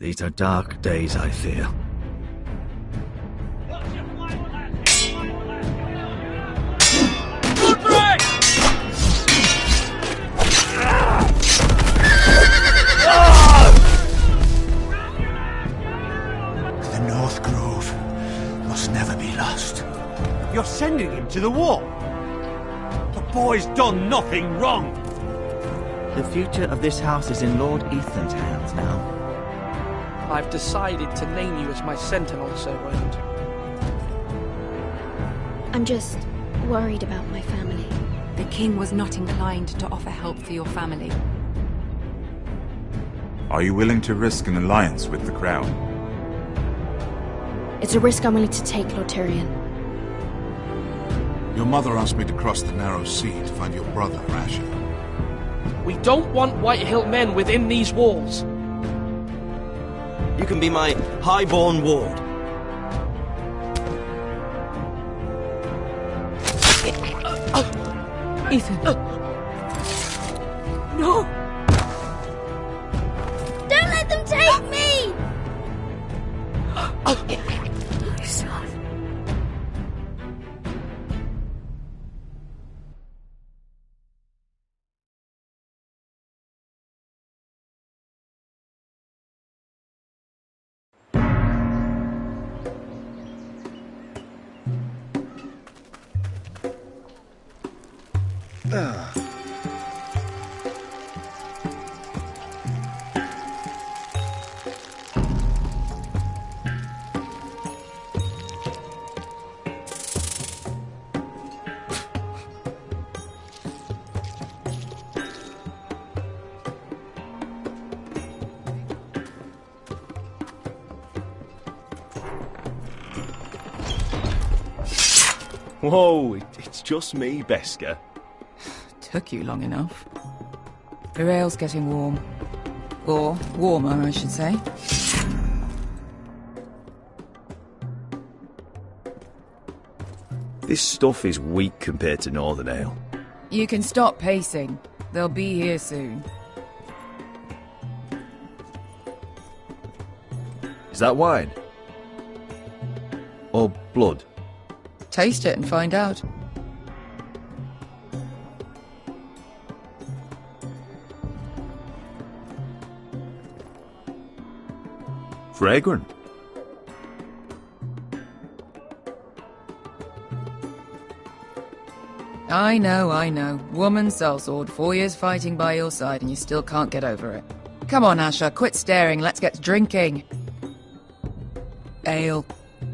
These are dark days, I fear. The North Grove must never be lost. You're sending him to the war? The boy's done nothing wrong. The future of this house is in Lord Ethan's hands now. I've decided to name you as my sentinel, Sir Roland. I'm just worried about my family. The king was not inclined to offer help for your family. Are you willing to risk an alliance with the Crown? It's a risk I'm willing to take, Lord Tyrion. Your mother asked me to cross the narrow sea to find your brother, Asher. We don't want Whitehill men within these walls. You can be my highborn ward. Ethan. No! Don't let them take me! Son. Whoa, it's just me, Beska. Took you long enough. The rail's getting warm. Or warmer, I should say. This stuff is weak compared to Northern Ale. You can stop pacing. They'll be here soon. Is that wine? Or blood? Taste it and find out. Fragrant. I know. Woman sellsword, 4 years fighting by your side and you still can't get over it. Come on, Asher, quit staring, let's get drinking. Ale.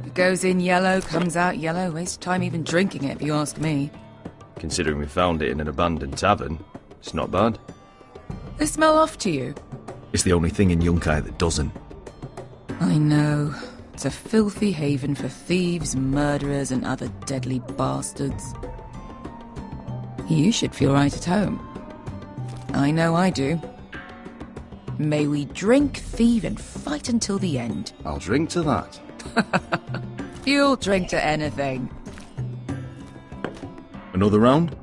It goes in yellow, comes out yellow. Waste time even drinking it, if you ask me. Considering we found it in an abandoned tavern, it's not bad. They smell off to you? It's the only thing in Yunkai that doesn't. I know. It's a filthy haven for thieves, murderers, and other deadly bastards. You should feel right at home. I know I do. May we drink, thieve, and fight until the end. I'll drink to that. You'll drink to anything. Another round?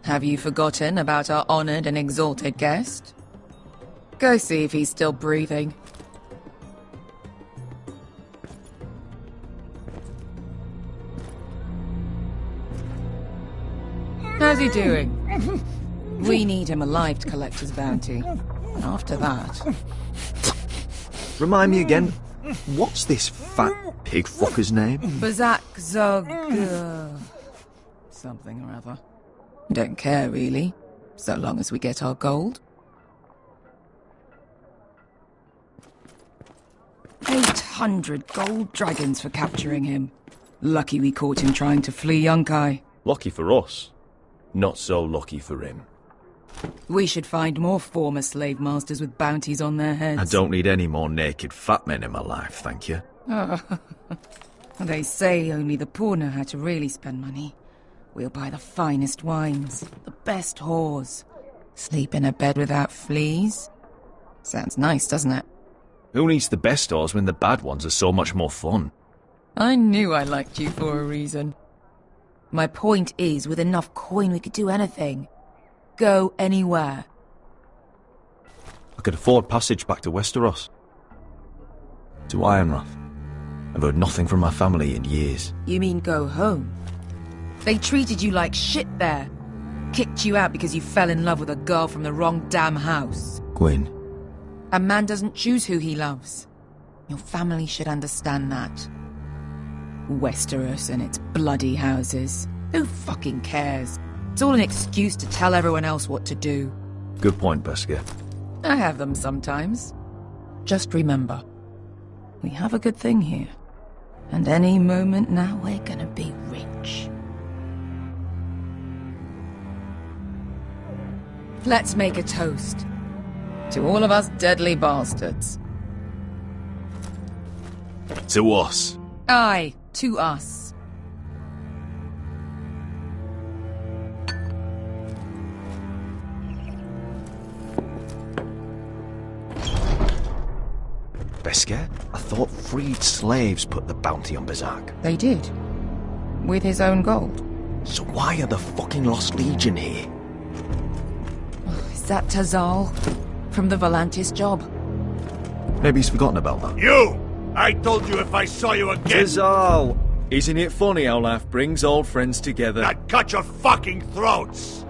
Have you forgotten about our honoured and exalted guest? Go see if he's still breathing. How's he doing? We need him alive to collect his bounty. After that... Remind me again, what's this fat pig fucker's name? Bazak Zog... something or other. Don't care, really. So long as we get our gold. 800 gold dragons for capturing him. Lucky we caught him trying to flee Yunkai. Lucky for us. Not so lucky for him. We should find more former slave masters with bounties on their heads. I don't need any more naked fat men in my life, thank you. They say only the poor know how to really spend money. We'll buy the finest wines, the best whores. Sleep in a bed without fleas. Sounds nice, doesn't it? Who needs the best stores when the bad ones are so much more fun? I knew I liked you for a reason. My point is, with enough coin we could do anything. Go anywhere. I could afford passage back to Westeros. To Ironrath. I've heard nothing from my family in years. You mean go home? They treated you like shit there. Kicked you out because you fell in love with a girl from the wrong damn house. Gwyn. A man doesn't choose who he loves. Your family should understand that. Westeros and its bloody houses. Who fucking cares? It's all an excuse to tell everyone else what to do. Good point, Beskar. I have them sometimes. Just remember, we have a good thing here. And any moment now we're gonna be rich. Let's make a toast. To all of us deadly bastards. To us. Aye, to us. Beskar? I thought freed slaves put the bounty on Berserk. They did. With his own gold. So why are the fucking Lost Legion here? Is that Tazal? From the Volantis job? Maybe he's forgotten about that. You! I told you if I saw you again... Tazal! Isn't it funny how life brings old friends together? I'd cut your fucking throats!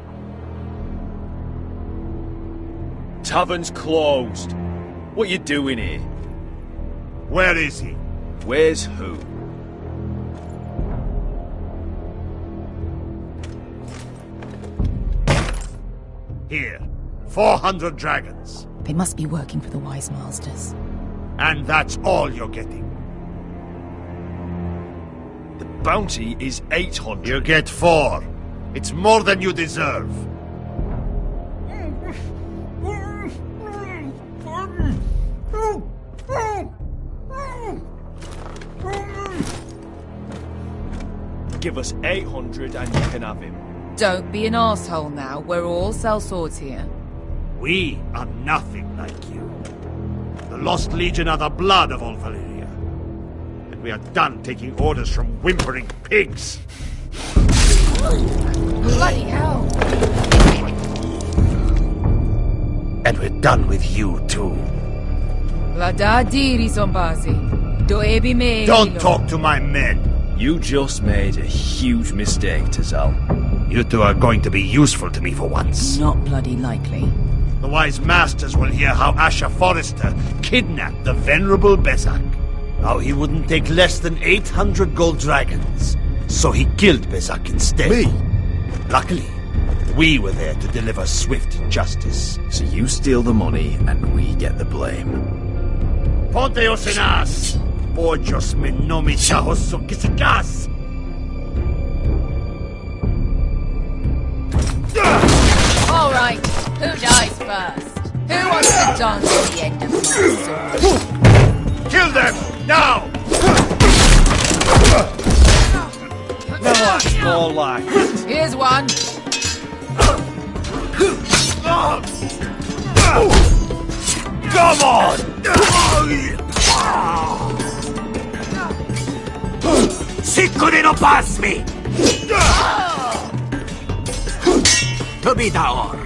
Tavern's closed. What you doing here? Where is he? Where's who? Here. 400 dragons. They must be working for the Wise Masters. And that's all you're getting. The bounty is 800. You get 4. It's more than you deserve. Give us 800 and you can have him. Don't be an arsehole now. We're all sellswords here. We are nothing like you. The Lost Legion are the blood of all Valyria. And we are done taking orders from whimpering pigs. Bloody hell! And we're done with you too. Don't talk to my men. You just made a huge mistake, Tazal. You two are going to be useful to me for once. Not bloody likely. The Wise Masters will hear how Asher Forrester kidnapped the venerable Besak. How he wouldn't take less than 800 gold dragons. So he killed Besak instead. Me? Luckily, we were there to deliver swift justice. So you steal the money and we get the blame. Ponteos en as! Pollos me no me chahoso kisikas! All right, who dies first? Who wants to dance at the end of my sword? Kill them! Now! Now that's more like it. Here's one. Come on! Sicuri no pasmi! Tobidaor!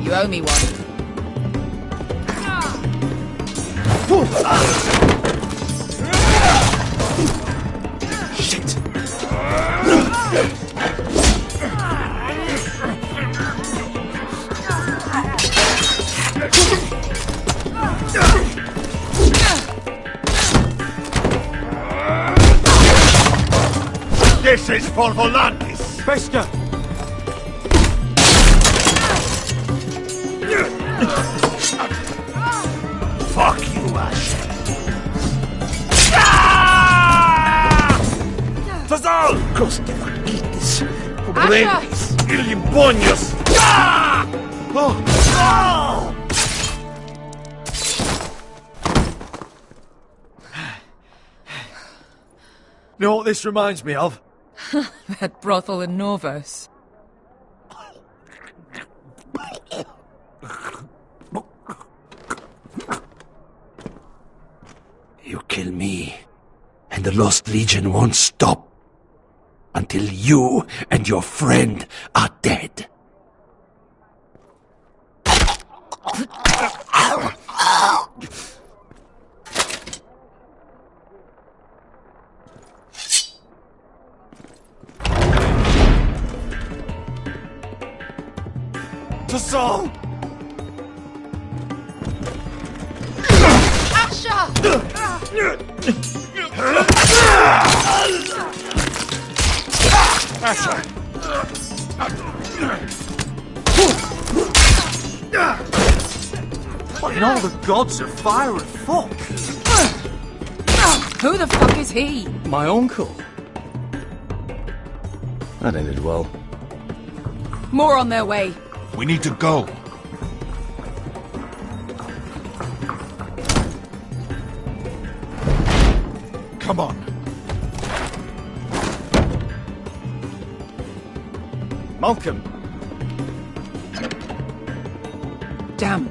You owe me one. Shit. This is for Volantis! Beskar! Fuck you, Ash! Tazal! Coste vaquitis! Pobrenis! Ilimponios! You know what this reminds me of? That brothel in Norvos. You kill me, and the Lost Legion won't stop until you and your friend are dead. To Saul! What in all the gods of fire and fuck? Who the fuck is he? My uncle. That ended well. More on their way. We need to go. Come on. Malcolm! Damn.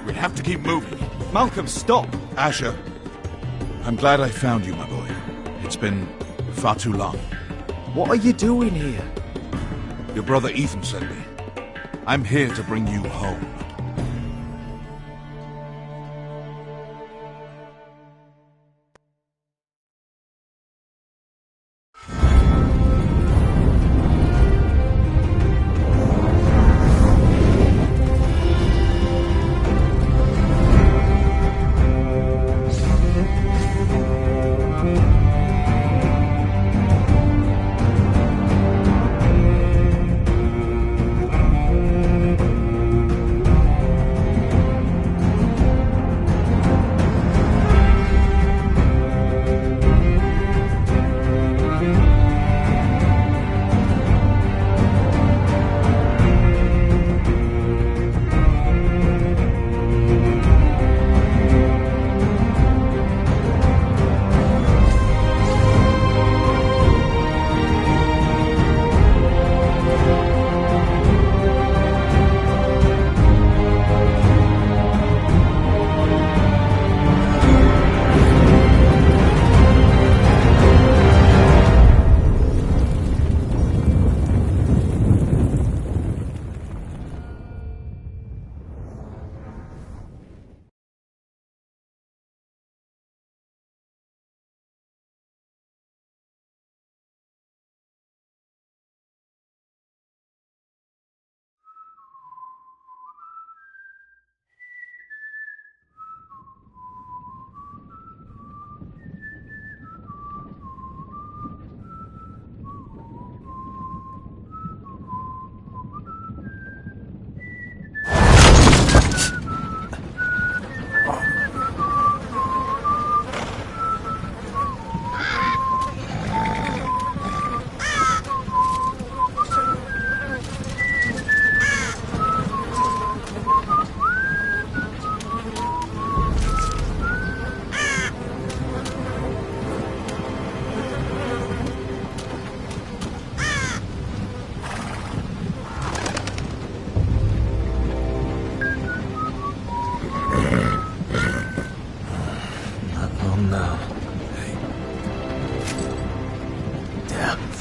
We'll have to keep moving. Malcolm, stop! Asher, I'm glad I found you, my boy. It's been far too long. What are you doing here? Your brother Ethan sent me. I'm here to bring you home.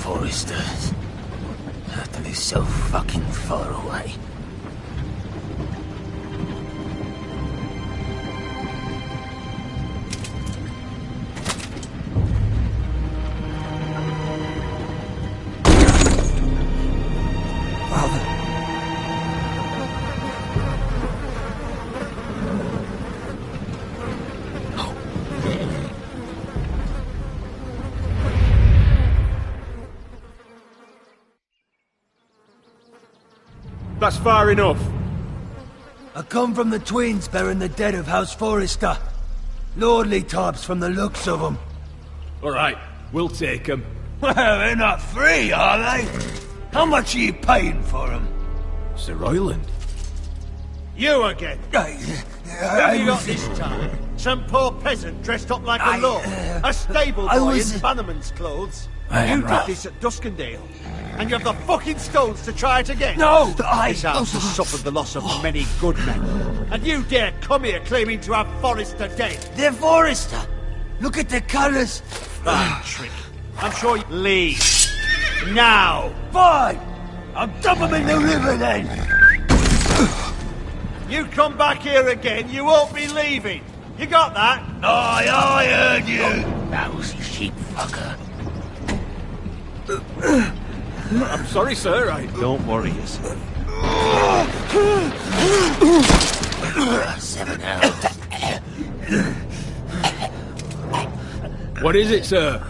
Foresters. To be so fucking far away. That's far enough. I come from the twins bearing the dead of House Forrester. Lordly types from the looks of them. Alright, we'll take them. Well, they're not free, are they? How much are you paying for them? Sir Royland. You again. Who have you got this time? Some poor peasant dressed up like a lord? A stable boy in Bannerman's clothes? You did this at Duskendale, and you have the fucking stones to try it again? No! This house has suffered the loss of many good men, and you dare come here claiming to have Forrester dead? They're Forrester! Look at the colours! Fine trick. I'm sure you leave. Now! Fine! I'll dump them in the river then! You come back here again, you won't be leaving. You got that? Aye, I heard you! Lousy sheep fucker. I'm sorry, sir. Don't worry yourself. 7 hours. What is it, sir?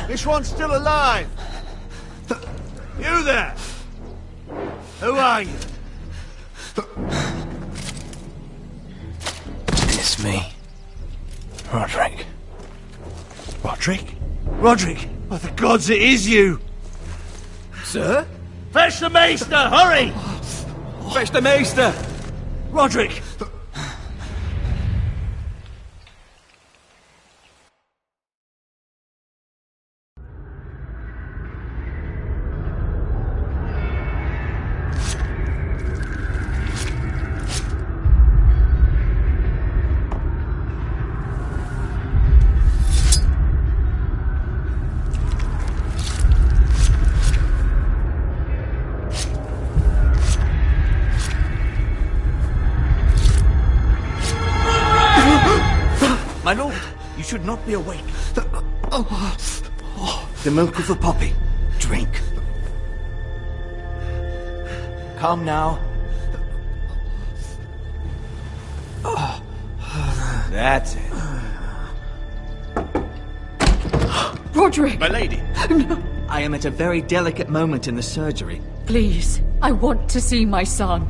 This one's still alive. You there? Who are you? It's me. Roderick. Roderick? Roderick! Oh, the gods, it is you! Sir? Fetch the maester, hurry! Fetch the maester! Roderick! My lord, you should not be awake. The milk of the poppy. Drink. Calm now. That's it. Roderick! My lady. No. I am at a very delicate moment in the surgery. Please, I want to see my son.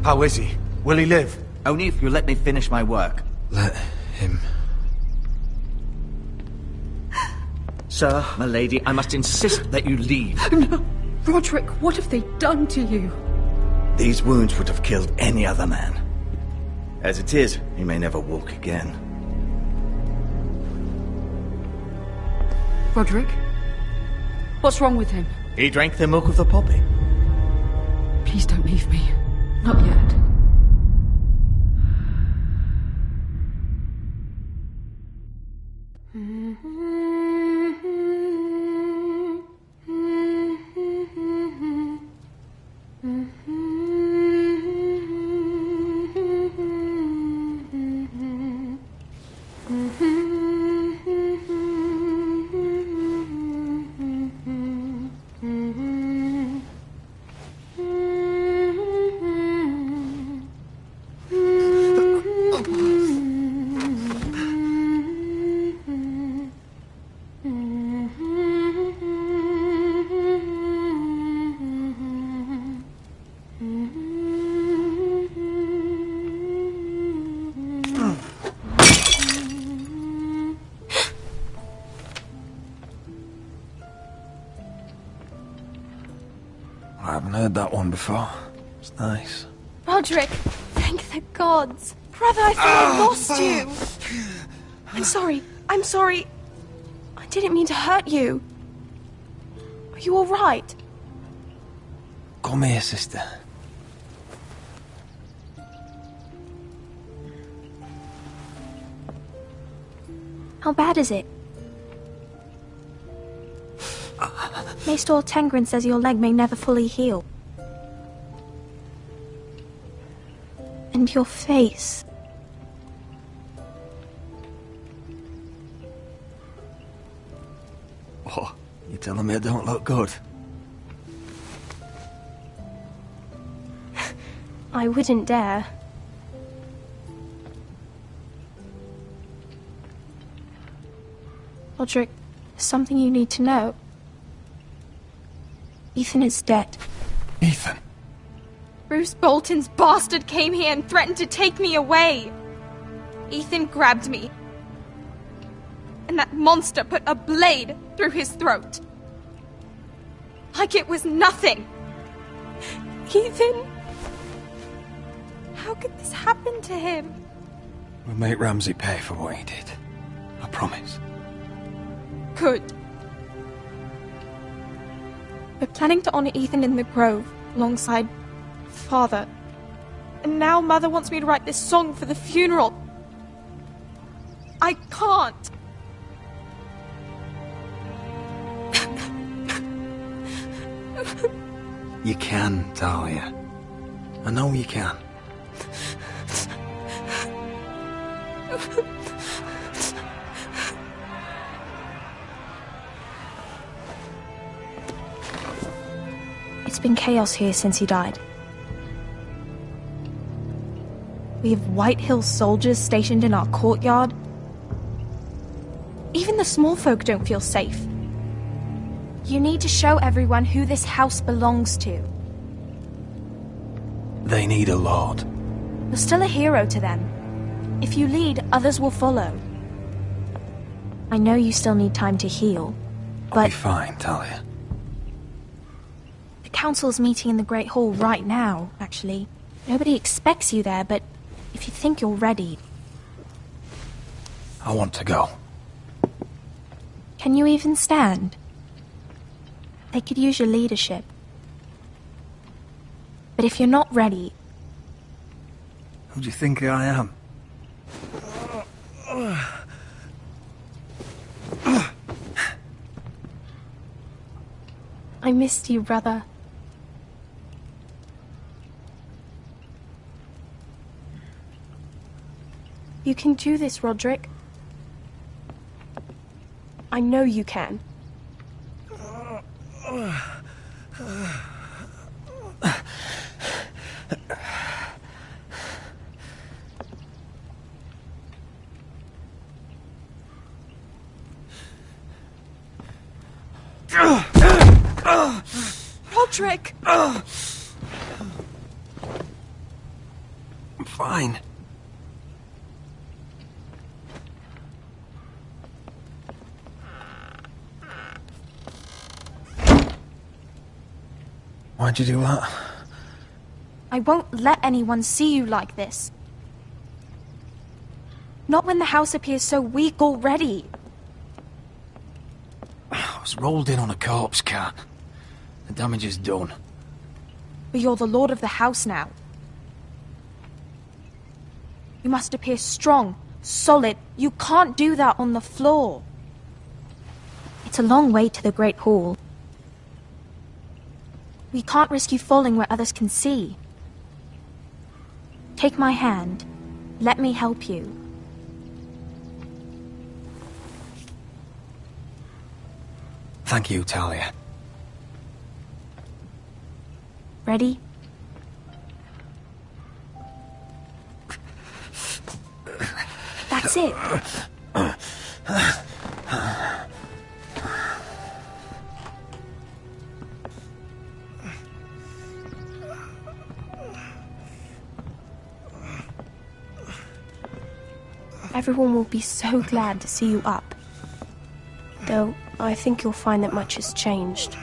How is he? Will he live? Only if you let me finish my work. Let him... Sir, my lady, I must insist that you leave. No. Roderick, what have they done to you? These wounds would have killed any other man. As it is, he may never walk again. Roderick? What's wrong with him? He drank the milk of the poppy. Please don't leave me. Not yet. I haven't heard that one before. It's nice. Roderick, thank the gods. Brother, I thought I lost you. I'm sorry. I'm sorry. I didn't mean to hurt you. Are you all right? Come here, sister. How bad is it? Maester Tengrin says your leg may never fully heal. And your face. Oh, you telling me I don't look good? I wouldn't dare. Roderick, there's something you need to know. Ethan is dead. Ethan? Bruce Bolton's bastard came here and threatened to take me away. Ethan grabbed me. And that monster put a blade through his throat. Like it was nothing. Ethan... How could this happen to him? We'll make Ramsay pay for what he did. I promise. Good. We're planning to honor Ethan in the Grove, alongside Father. And now Mother wants me to write this song for the funeral. I can't. You can, Talia. I know you can. It's been chaos here since he died. We have White Hill soldiers stationed in our courtyard. Even the small folk don't feel safe. You need to show everyone who this house belongs to. They need a lord. You're still a hero to them. If you lead, others will follow. I know you still need time to heal, I'll but be fine, Talia. the council's meeting in the Great Hall right now, actually. Nobody expects you there, but if you think you're ready... I want to go. Can you even stand? They could use your leadership. But if you're not ready... Who do you think I am? I missed you, brother. You can do this, Roderick. I know you can. Roderick! I'm fine. Why'd you do that? I won't let anyone see you like this. Not when the house appears so weak already. I was rolled in on a corpse cart. The damage is done. But you're the lord of the house now. You must appear strong, solid. You can't do that on the floor. It's a long way to the Great Hall. We can't risk you falling where others can see. Take my hand. Let me help you. Thank you, Talia. Ready? That's it. Everyone will be so glad to see you up. Though, I think you'll find that much has changed.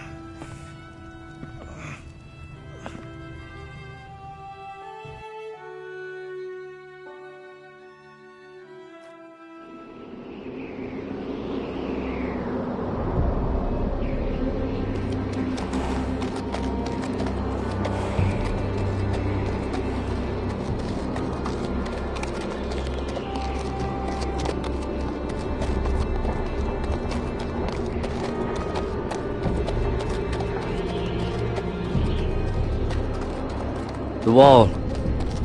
The wall.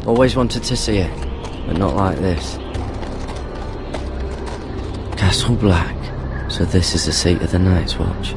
Always wanted to see it, but not like this. Castle Black. So this is the seat of the Night's Watch.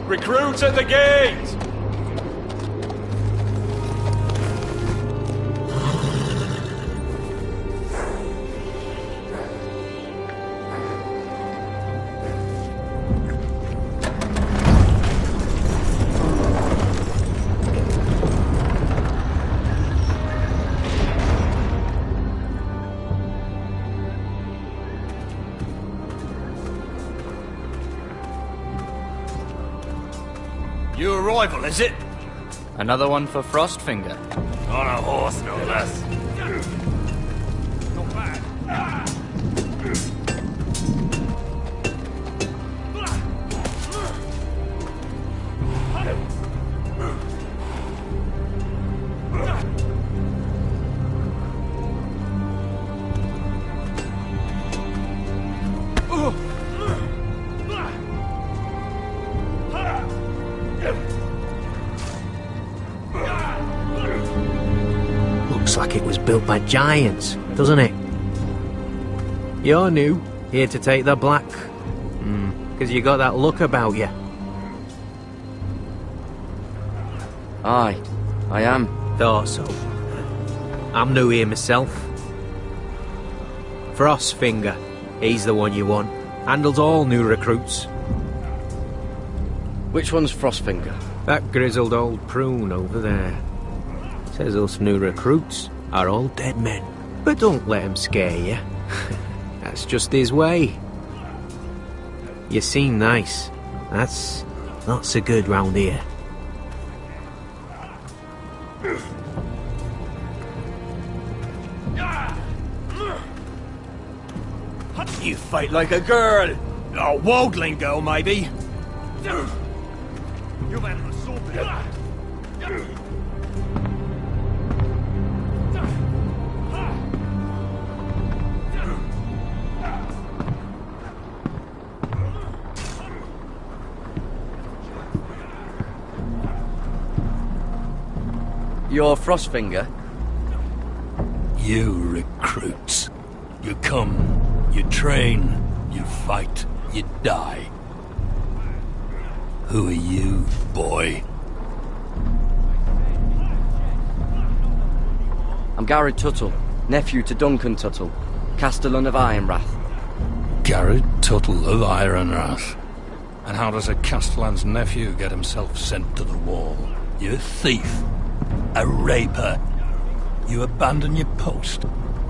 Recruits at the gate! New arrival, is it? Another one for Frostfinger. On a horse, no less. Not bad. Looks like it was built by giants, doesn't it? You're new, here to take the black. Because you got that look about you. Aye, I am. Thought so. I'm new here myself. Frostfinger, he's the one you want. Handles all new recruits. Which one's Frostfinger? That grizzled old prune over there. Says us new recruits are all dead men. But don't let him scare you. That's just his way. You seem nice. That's not so good round here. You fight like a girl. A worldling girl, maybe. You've had an assault. You're Frostfinger? You recruits. You come, you train, you fight, you die. Who are you, boy? I'm Garrett Tuttle, nephew to Duncan Tuttle, Castellan of Ironrath. Garrett Tuttle of Ironrath. And how does a Castellan's nephew get himself sent to the wall? You thief. A raper. You abandon your post?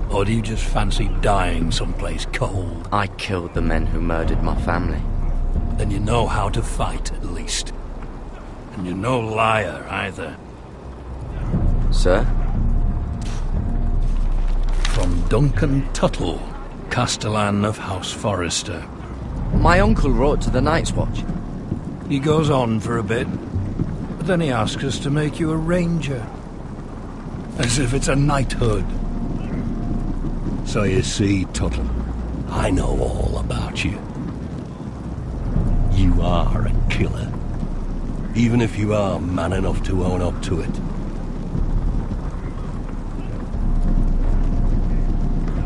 Or do you just fancy dying someplace cold? I killed the men who murdered my family. Then you know how to fight, at least. And you're no liar, either. Sir? From Duncan Tuttle, Castellan of House Forrester. My uncle wrote to the Night's Watch. He goes on for a bit, but then he asks us to make you a ranger. As if it's a knighthood. So you see, Tuttle, I know all about you. You are a killer. Even if you are man enough to own up to it.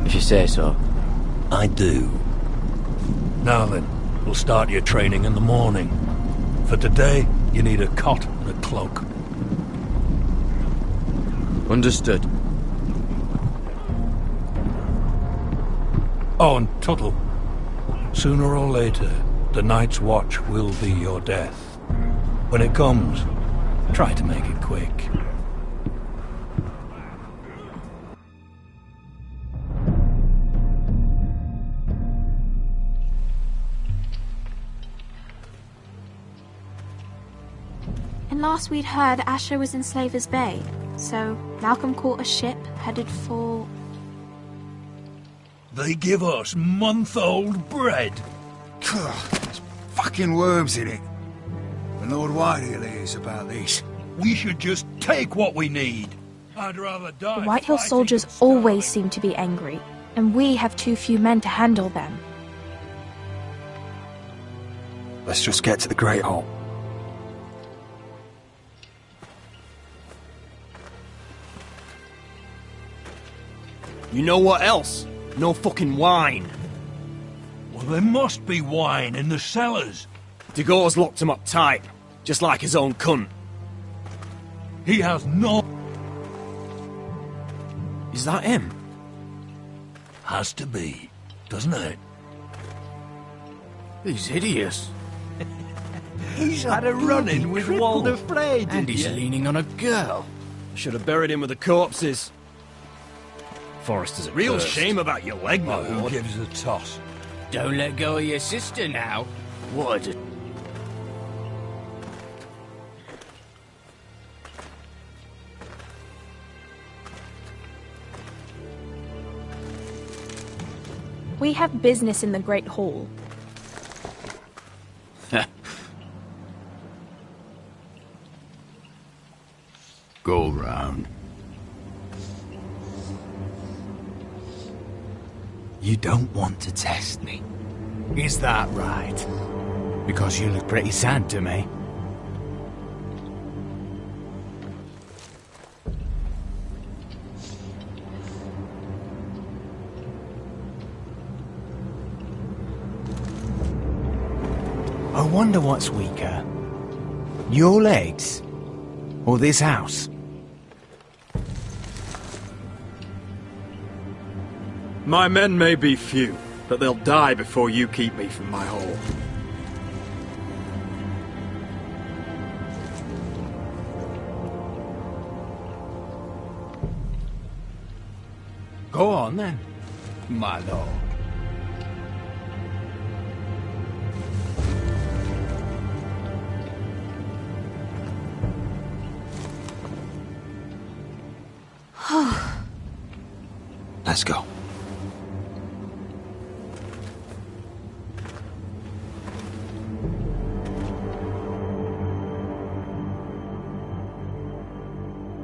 If you say so. I do. Now then, we'll start your training in the morning. For today, you need a cot and a cloak. Understood. Oh, and Tuttle, sooner or later, the Night's Watch will be your death. When it comes, try to make it quick. And last we'd heard, Asher was in Slaver's Bay. So Malcolm caught a ship headed for... They give us month-old bread. There's fucking worms in it. And Lord Whitehill hears about this. We should just take what we need. I'd rather die. The Whitehill soldiers always seem to be angry, and we have too few men to handle them. Let's just get to the Great Hall. You know what else? No fucking wine. Well, there must be wine in the cellars. Degau's locked him up tight, just like his own cunt. He has no... Is that him? Has to be, doesn't it? He's hideous. He's had a run-in with Walder Frey, And he's leaning on a girl. Should have buried him with the corpses. Forrester's a real shame about your leg, my Who lord. gives a toss? Don't let go of your sister now. What? We have business in the Great Hall. Go round. You don't want to test me. Is that right? Because you look pretty sad to me. I wonder what's weaker. Your legs? Or this house? My men may be few, but they'll die before you keep me from my hole. Go on then, my lord. Let's go.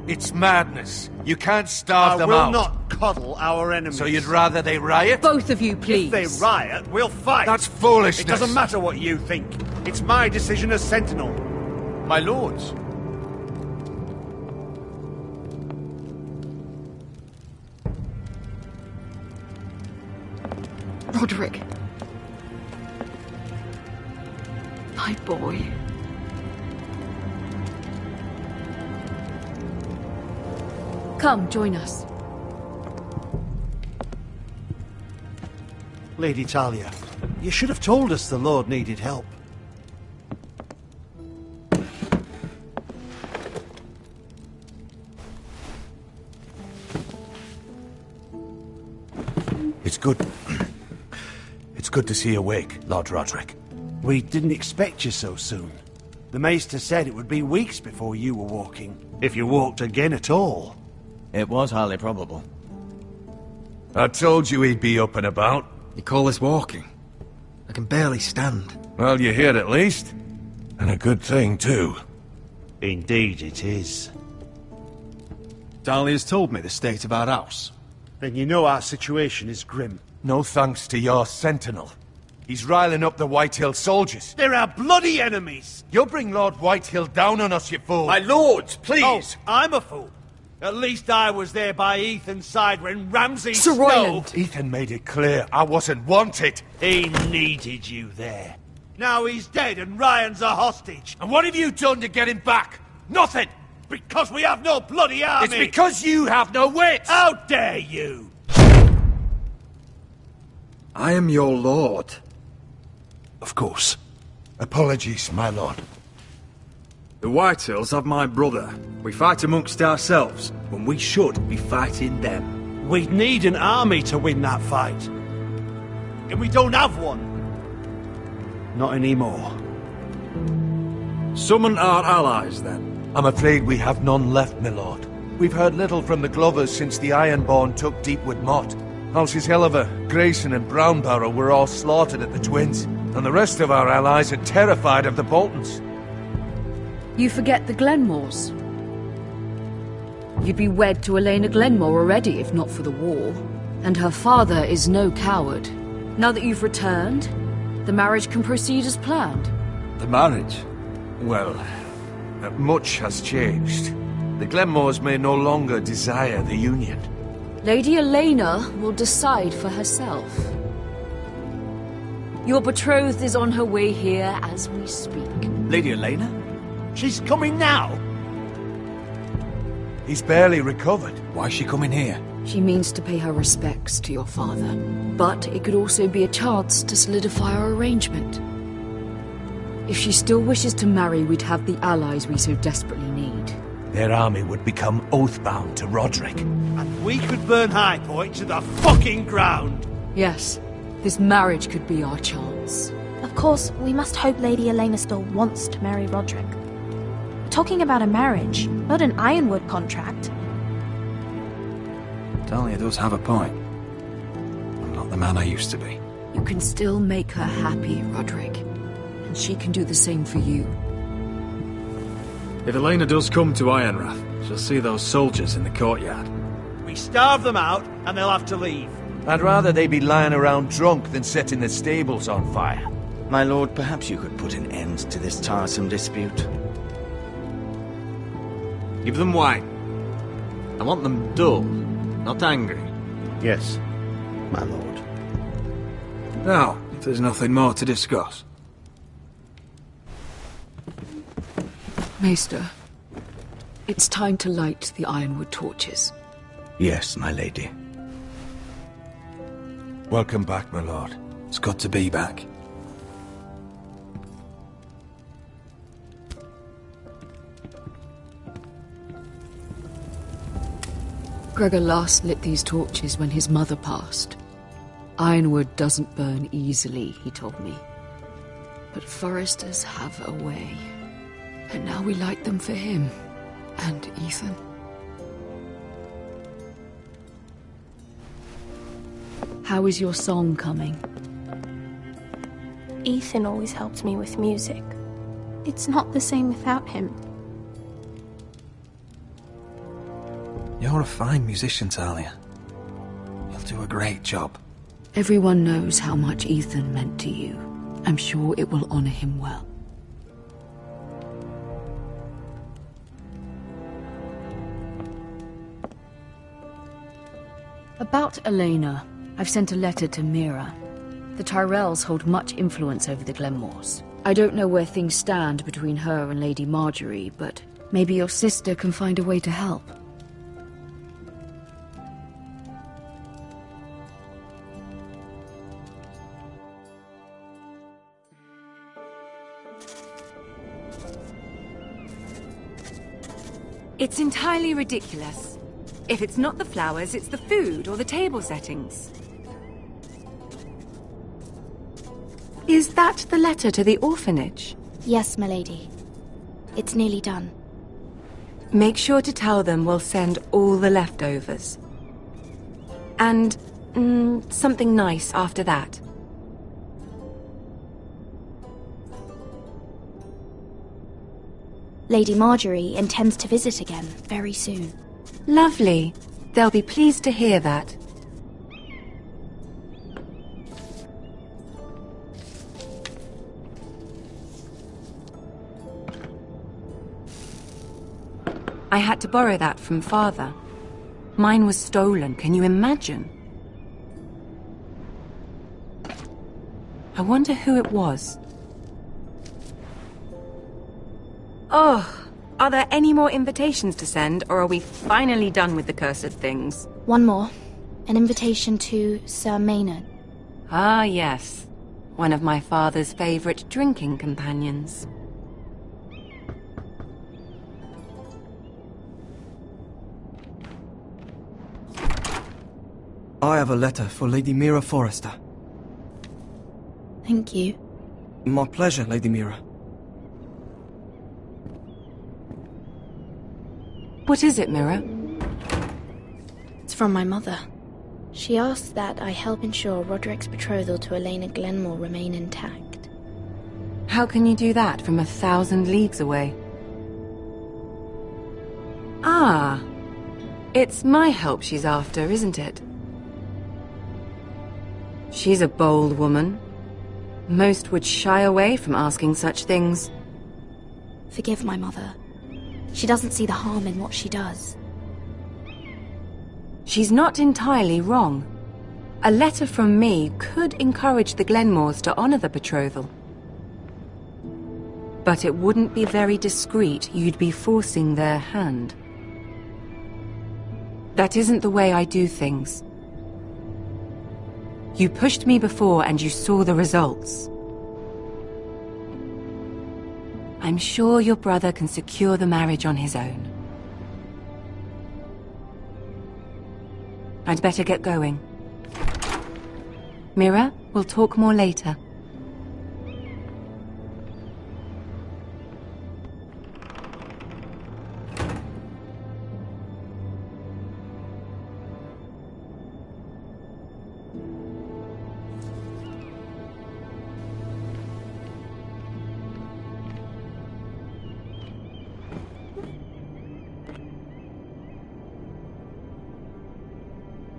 It's madness. You can't starve them I out. will not coddle our enemies. So you'd rather they riot? Both of you, please. If they riot, we'll fight. That's foolishness. It doesn't matter what you think. It's my decision as Sentinel. My lords. Roderick. My boy. Come, join us. Lady Talia, you should have told us the Lord needed help. It's good. It's good to see you awake, Lord Roderick. We didn't expect you so soon. The Maester said it would be weeks before you were walking, if you walked again at all. It was highly probable. I told you he'd be up and about. You call this walking? I can barely stand. Well, you're here at least. And a good thing, too. Indeed it is. Dahlia's told me the state of our house. Then you know our situation is grim. No thanks to your sentinel. He's riling up the Whitehill soldiers. They're our bloody enemies! You'll bring Lord Whitehill down on us, you fool! My lords, please! Oh, I'm a fool. At least I was there by Ethan's side when Ramsay Sir Royland. Ethan made it clear I wasn't wanted. He needed you there. Now he's dead and Ryan's a hostage. And what have you done to get him back? Nothing! Because we have no bloody army! It's because you have no wits! How dare you! I am your lord. Of course. Apologies, my lord. The Whitehills have my brother. We fight amongst ourselves, when we should be fighting them. We'd need an army to win that fight. And we don't have one. Not anymore. Summon our allies, then. I'm afraid we have none left, my lord. We've heard little from the Glovers since the Ironborn took Deepwood Motte. Houses Helliver, Grayson and Brownbarrow were all slaughtered at the Twins, and the rest of our allies are terrified of the Boltons. You forget the Glenmores. You'd be wed to Elena Glenmore already, if not for the war. And her father is no coward. Now that you've returned, the marriage can proceed as planned. The marriage? Well, much has changed. The Glenmores may no longer desire the union. Lady Elena will decide for herself. Your betrothed is on her way here as we speak. Lady Elena? She's coming now! He's barely recovered. Why is she coming here? She means to pay her respects to your father. But it could also be a chance to solidify our arrangement. If she still wishes to marry, we'd have the allies we so desperately need. Their army would become oathbound to Roderick. And we could burn High Point to the fucking ground! Yes, this marriage could be our chance. Of course, we must hope Lady Elena still wants to marry Roderick. We're talking about a marriage, not an Ironwood contract. Dahlia does have a point. I'm not the man I used to be. You can still make her happy, Roderick. And she can do the same for you. If Elena does come to Ironrath, she'll see those soldiers in the courtyard. We starve them out, and they'll have to leave. I'd rather they be lying around drunk than setting the stables on fire. My lord, perhaps you could put an end to this tiresome dispute. Give them wine. I want them dull, not angry. Yes, my lord. Now, if there's nothing more to discuss. Maester, it's time to light the ironwood torches. Yes, my lady. Welcome back, my lord. It's good to be back. Gregor last lit these torches when his mother passed. Ironwood doesn't burn easily, he told me. But foresters have a way. And now we light them for him. And Ethan. How is your song coming? Ethan always helps me with music. It's not the same without him. You're a fine musician, Talia. You'll do a great job. Everyone knows how much Ethan meant to you. I'm sure it will honor him well. About Elena, I've sent a letter to Mira. The Tyrells hold much influence over the Glenmores. I don't know where things stand between her and Lady Marjorie, but maybe your sister can find a way to help. It's entirely ridiculous. If it's not the flowers, it's the food or the table settings. Is that the letter to the orphanage? Yes, my lady. It's nearly done. Make sure to tell them we'll send all the leftovers. And something nice after that. Lady Marjorie intends to visit again very soon. Lovely. They'll be pleased to hear that. I had to borrow that from Father. Mine was stolen, can you imagine? I wonder who it was. Oh, are there any more invitations to send, or are we finally done with the cursed things? One more. An invitation to Sir Maynard. Ah, yes. One of my father's favorite drinking companions. I have a letter for Lady Mira Forrester. Thank you. My pleasure, Lady Mira. What is it, Mira? It's from my mother. She asks that I help ensure Roderick's betrothal to Elena Glenmore remain intact. How can you do that from 1,000 leagues away? Ah, it's my help she's after, isn't it? She's a bold woman. Most would shy away from asking such things. Forgive my mother. She doesn't see the harm in what she does. She's not entirely wrong. A letter from me could encourage the Glenmores to honor the betrothal. But it wouldn't be very discreet. You'd be forcing their hand. That isn't the way I do things. You pushed me before and you saw the results. I'm sure your brother can secure the marriage on his own. I'd better get going. Mira, we'll talk more later.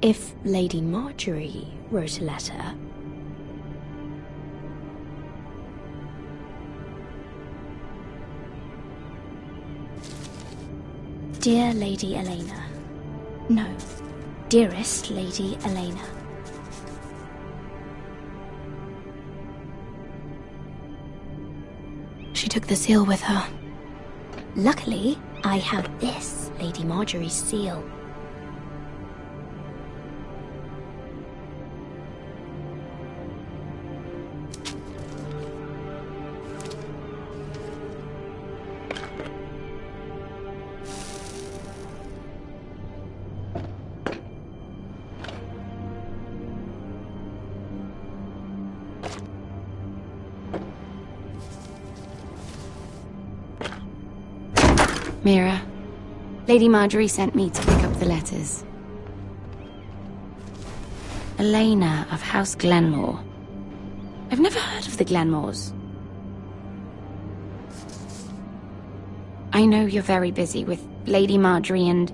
If Lady Marjorie wrote a letter... Dear Lady Elena. No, dearest Lady Elena. She took the seal with her. Luckily, I have this, Lady Marjorie's seal. Mira, Lady Marjorie sent me to pick up the letters. Elena of House Glenmore. I've never heard of the Glenmores. I know you're very busy with Lady Marjorie and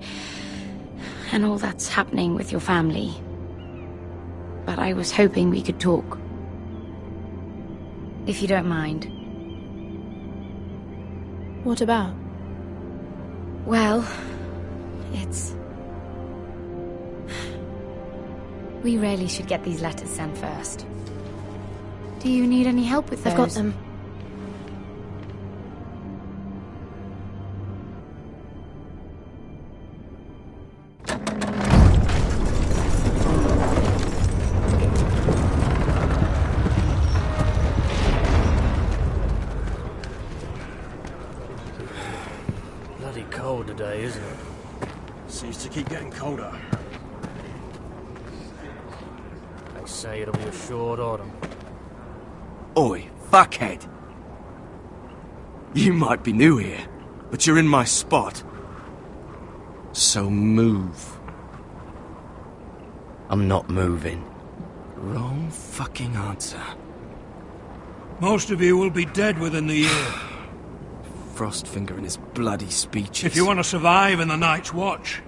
all that's happening with your family. But I was hoping we could talk. If you don't mind. What about? Well, it's... We really should get these letters sent first. Do you need any help with those? I've got them. Cold today, isn't it? Seems to keep getting colder. They say it'll be a short autumn. Oi, fuckhead! You might be new here, but you're in my spot. So move. I'm not moving. Wrong fucking answer. Most of you will be dead within the year. Frostfinger and his bloody speeches. If you want to survive in the Night's Watch,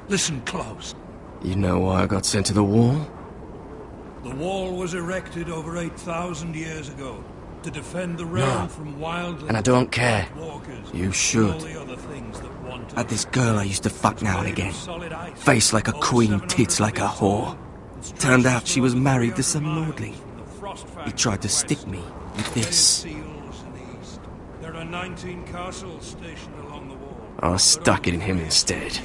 listen close. You know why I got sent to the wall? The wall was erected over 8,000 years ago to defend the realm from wild and I don't care. Walkers, you should. Had this girl I used to fuck now and again. Face like a queen, tits like a whore. Turned out she was married to some lordling. He tried to stick me with this. There are 19 castles stationed along the wall. I stuck it in him instead.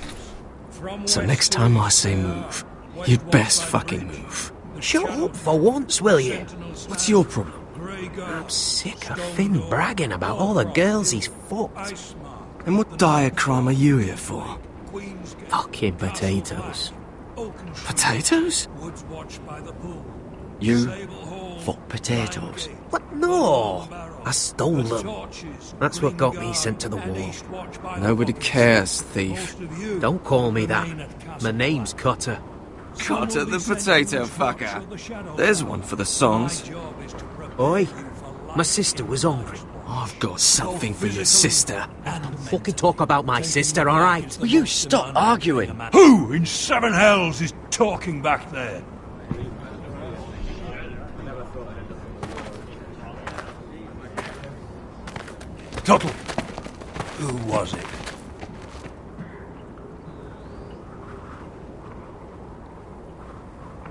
So next time I say move, you'd best fucking move. Shut up for once, will you? What's your problem? I'm sick of Finn bragging about all the girls he's fucked. And what dire crime are you here for? Fucking potatoes. Potatoes? You fuck potatoes? What? No! I stole them. That's what got me sent to the wall. Nobody cares, thief. Don't call me that. My name's Cutter. Cutter the potato fucker. There's one for the songs. Oi, my sister was hungry. I've got something for your sister. Don't fucking talk about my sister, alright? Will you stop arguing? Who in seven hells is talking back there? Tuttle, who was it?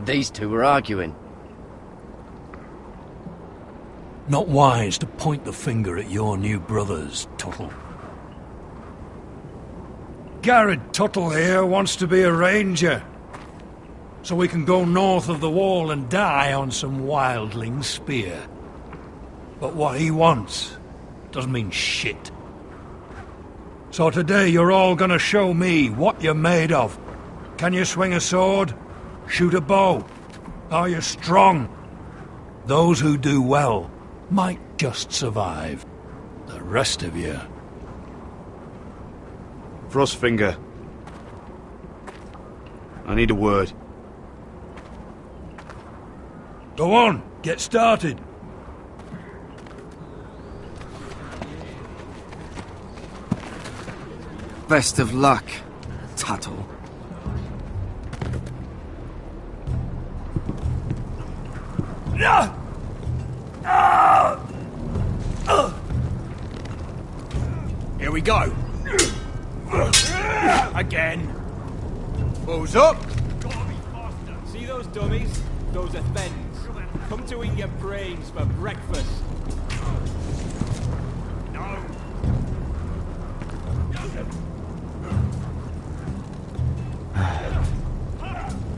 These two were arguing. Not wise to point the finger at your new brothers, Tuttle. Garrett Tuttle here wants to be a ranger, so we can go north of the wall and die on some wildling spear. But what he wants doesn't mean shit. So today you're all gonna show me what you're made of. Can you swing a sword? Shoot a bow? Are you strong? Those who do well might just survive. The rest of you... Frostfinger. I need a word. Go on, get started. Best of luck, Tuttle. Here we go. Again. Balls up. See those dummies? Those are thens. Come to eat your brains for breakfast.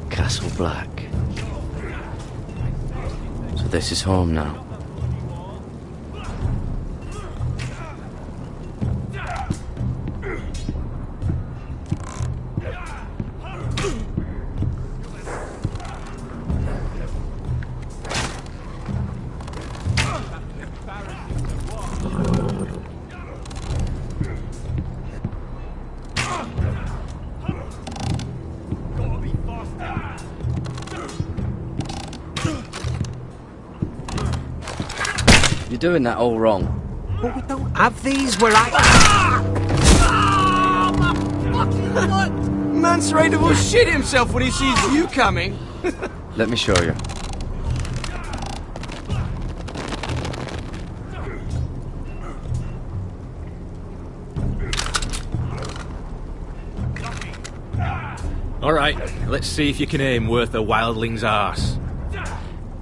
Castle Black. So this is home now. You're doing that all wrong. But we don't have these where I... Man's ready to shit himself when he sees you coming. Let me show you. Alright, let's see if you can aim worth a wildling's arse.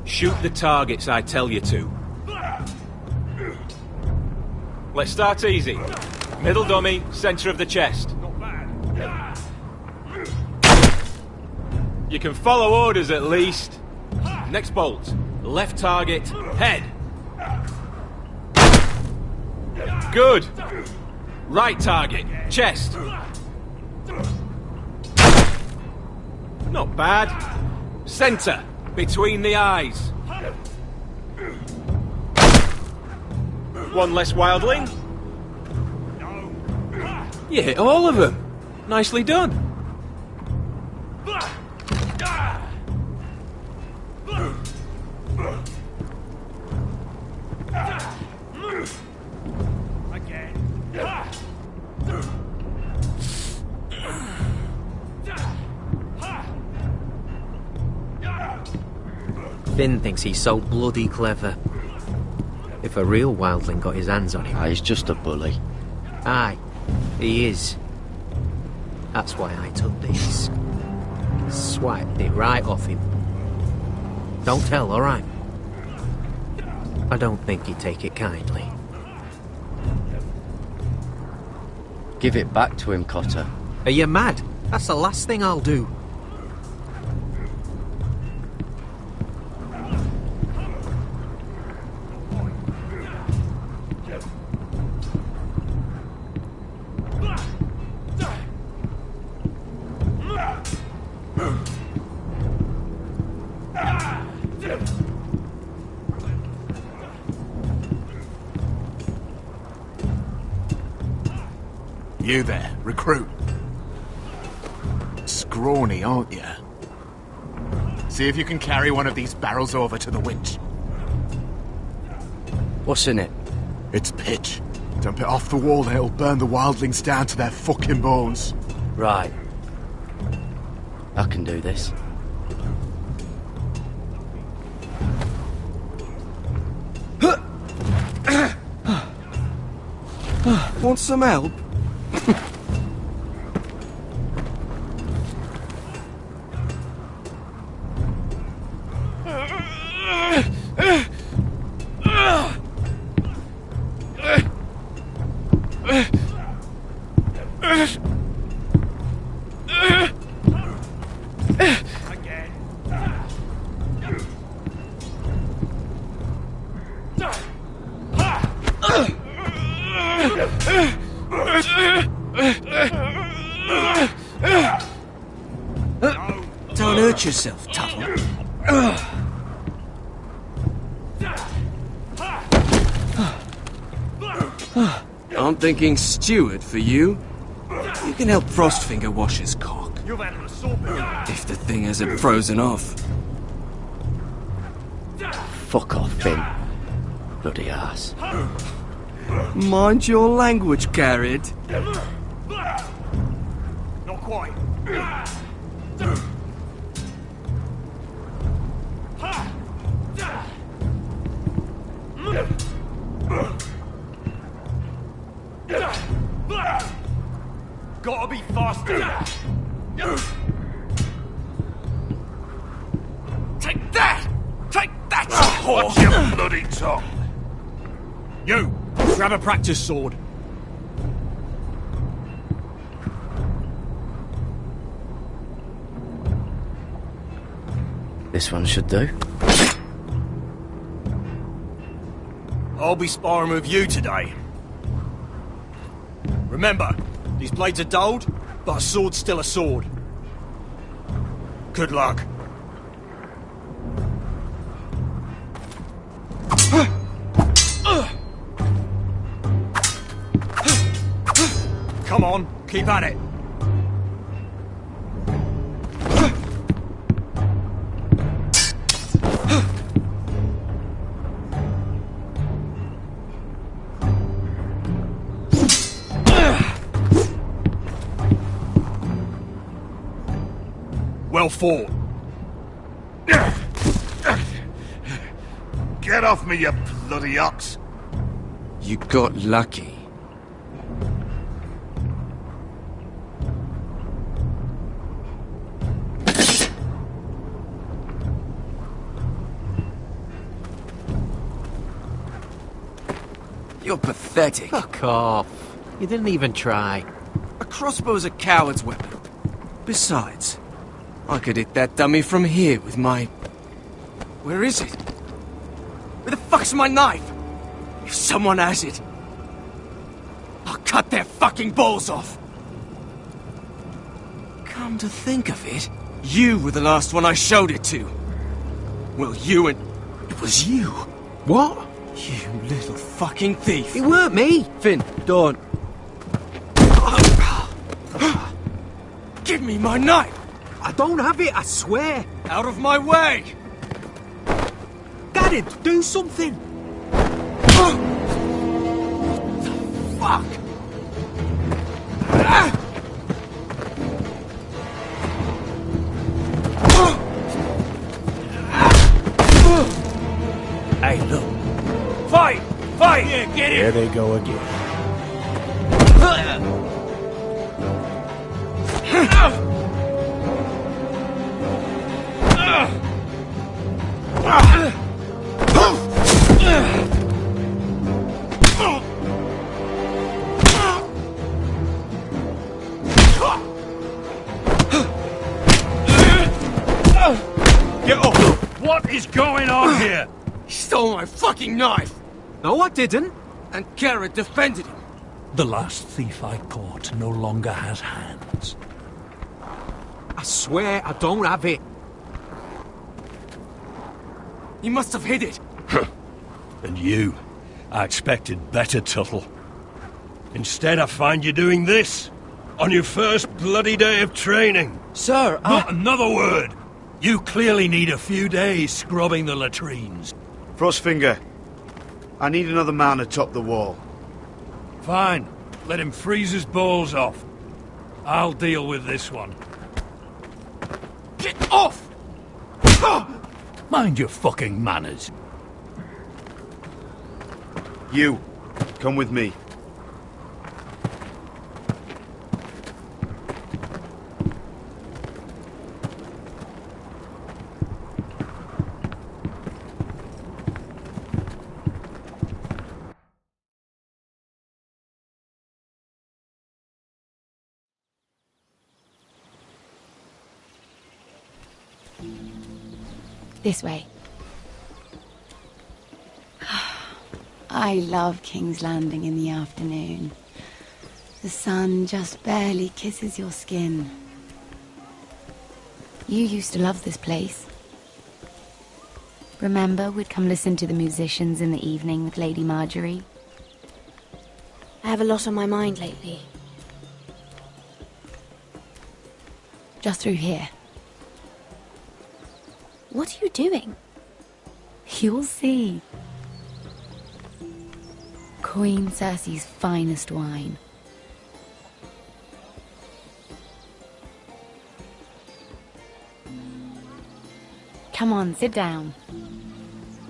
Shoot the targets I tell you to. Let's start easy. Middle dummy, centre of the chest. You can follow orders at least. Next bolt. Left target, head. Good. Right target, chest. Not bad. Centre, between the eyes. One less wildling. You hit all of them. Nicely done. Finn thinks he's so bloody clever. If a real wildling got his hands on him... Ah, he's just a bully. Aye, he is. That's why I took this. Swiped it right off him. Don't tell, alright? I don't think he'd take it kindly. Give it back to him, Cotter. Are you mad? That's the last thing I'll do. You there, recruit. Scrawny, aren't you? See if you can carry one of these barrels over to the winch. What's in it? It's pitch. Dump it off the wall and it'll burn the wildlings down to their fucking bones. Right. I can do this. Want some help? Don't hurt yourself, Tuttle. I'm thinking steward for you. You can help Frostfinger wash his cock. If the thing hasn't frozen off. Fuck off, Finn. Bloody ass. Mind your language, Garrett. Not quite. Gotta be faster! Take that! Take that! Watch your bloody tongue! You! Grab a practice sword. This one should do. I'll be sparring with you today. Remember, these blades are dulled, but a sword's still a sword. Good luck. Come on, keep at it. Well fought. Get off me, you bloody ox! You got lucky. You're pathetic. Fuck off. You didn't even try. A crossbow's a coward's weapon. Besides, I could hit that dummy from here with my... Where is it? Where the fuck's my knife? If someone has it, I'll cut their fucking balls off. Come to think of it, you were the last one I showed it to. Well, you and... It was you. What? You little fucking thief. It weren't me. Finn, don't. Give me my knife. I don't have it, I swear. Out of my way. Garrett, do something. Fuck. Hey, look. Fight! Fight! Yeah, get it! There they go again. Get off! What is going on here? He stole my fucking knife. No, I didn't. And Garrett defended him. The last thief I caught no longer has hands. I swear I don't have it. He must have hid it. And you? I expected better, Tuttle. Instead, I find you doing this. On your first bloody day of training. Sir, Not another word! You clearly need a few days scrubbing the latrines. Frostfinger, I need another man atop the wall. Fine. Let him freeze his balls off. I'll deal with this one. Get off! Mind your fucking manners. You, come with me. This way. I love King's Landing in the afternoon. The sun just barely kisses your skin. You used to love this place. Remember, we'd come listen to the musicians in the evening with Lady Marjorie? I have a lot on my mind lately. Just through here. What are you doing? You'll see. Queen Cersei's finest wine. Come on, sit down.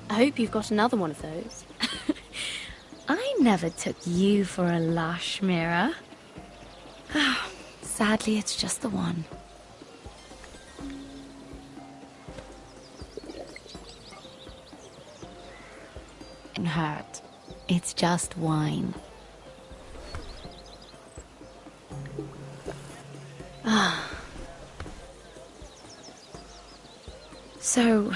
I hope you've got another one of those. I'm never took you for a lush, Mira. Sadly, it's just the one. It hurt. It's just wine. So,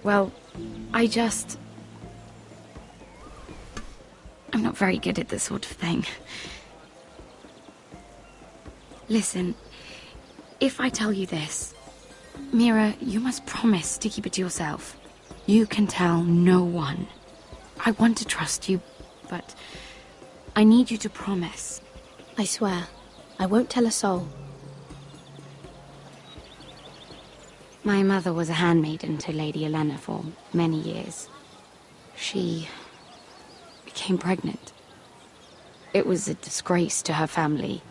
well, I'm not very good at this sort of thing. Listen, if I tell you this, Mira, you must promise to keep it to yourself. You can tell no one. I want to trust you, but I need you to promise. I swear, I won't tell a soul. My mother was a handmaiden to Lady Elena for many years. She became pregnant. It was a disgrace to her family.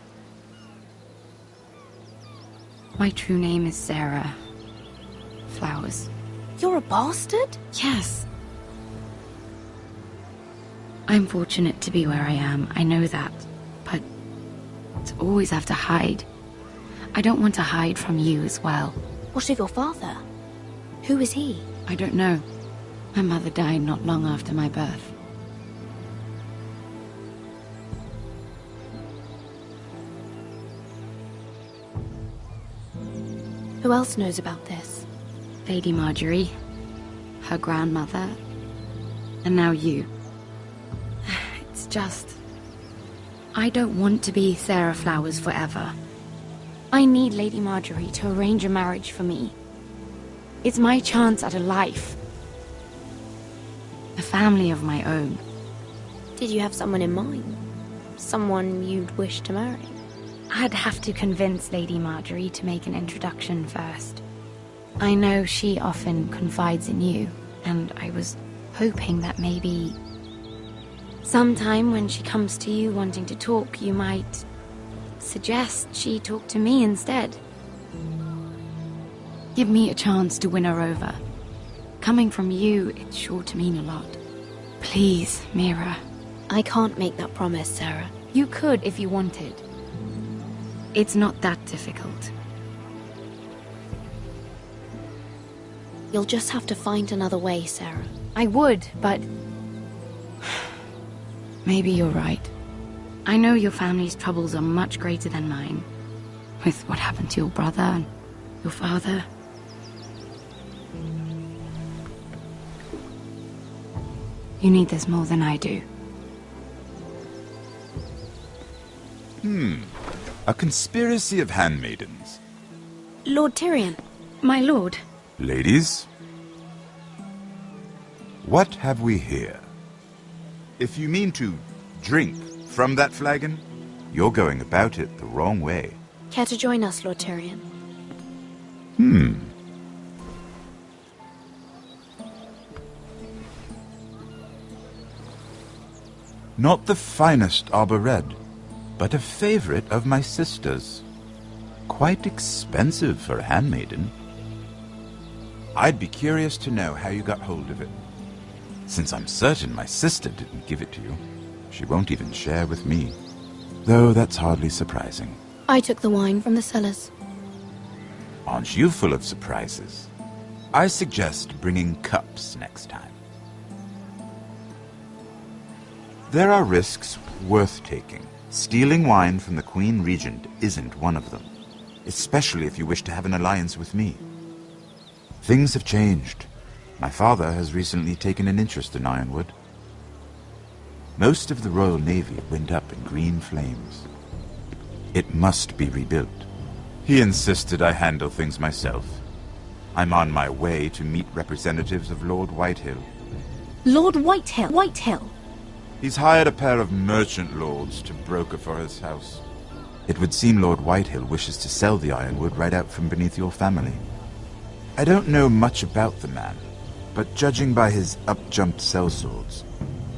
My true name is Sarah Flowers. You're a bastard? Yes. I'm fortunate to be where I am, I know that. But to always have to hide. I don't want to hide from you as well. What of your father? Who is he? I don't know. My mother died not long after my birth. Who else knows about this? Lady Marjorie, her grandmother, and now you. It's just... I don't want to be Sarah Flowers forever. I need Lady Marjorie to arrange a marriage for me. It's my chance at a life. A family of my own. Did you have someone in mind? Someone you'd wish to marry? I'd have to convince Lady Marjorie to make an introduction first. I know she often confides in you, and I was hoping that maybe... sometime when she comes to you wanting to talk, you might suggest she talk to me instead. Give me a chance to win her over. Coming from you, it's sure to mean a lot. Please, Mira. I can't make that promise, Sarah. You could if you wanted. It's not that difficult. You'll just have to find another way, Sarah. I would, but... maybe you're right. I know your family's troubles are much greater than mine. With what happened to your brother and your father. You need this more than I do. A conspiracy of handmaidens. Lord Tyrion. My lord. Ladies, what have we here? If you mean to drink from that flagon, you're going about it the wrong way. Care to join us, Lord Tyrion? Not the finest arbor red, but a favorite of my sister's. Quite expensive for a handmaiden. I'd be curious to know how you got hold of it. Since I'm certain my sister didn't give it to you, she won't even share with me. Though that's hardly surprising. I took the wine from the cellars. Aren't you full of surprises? I suggest bringing cups next time. There are risks worth taking. Stealing wine from the Queen Regent isn't one of them, especially if you wish to have an alliance with me. Things have changed. My father has recently taken an interest in Ironwood. Most of the Royal Navy went up in green flames. It must be rebuilt. He insisted I handle things myself. I'm on my way to meet representatives of Lord Whitehill. Lord Whitehill? Whitehill? He's hired a pair of merchant lords to broker for his house. It would seem Lord Whitehill wishes to sell the Ironwood right out from beneath your family. I don't know much about the man, but judging by his up-jumped sellswords,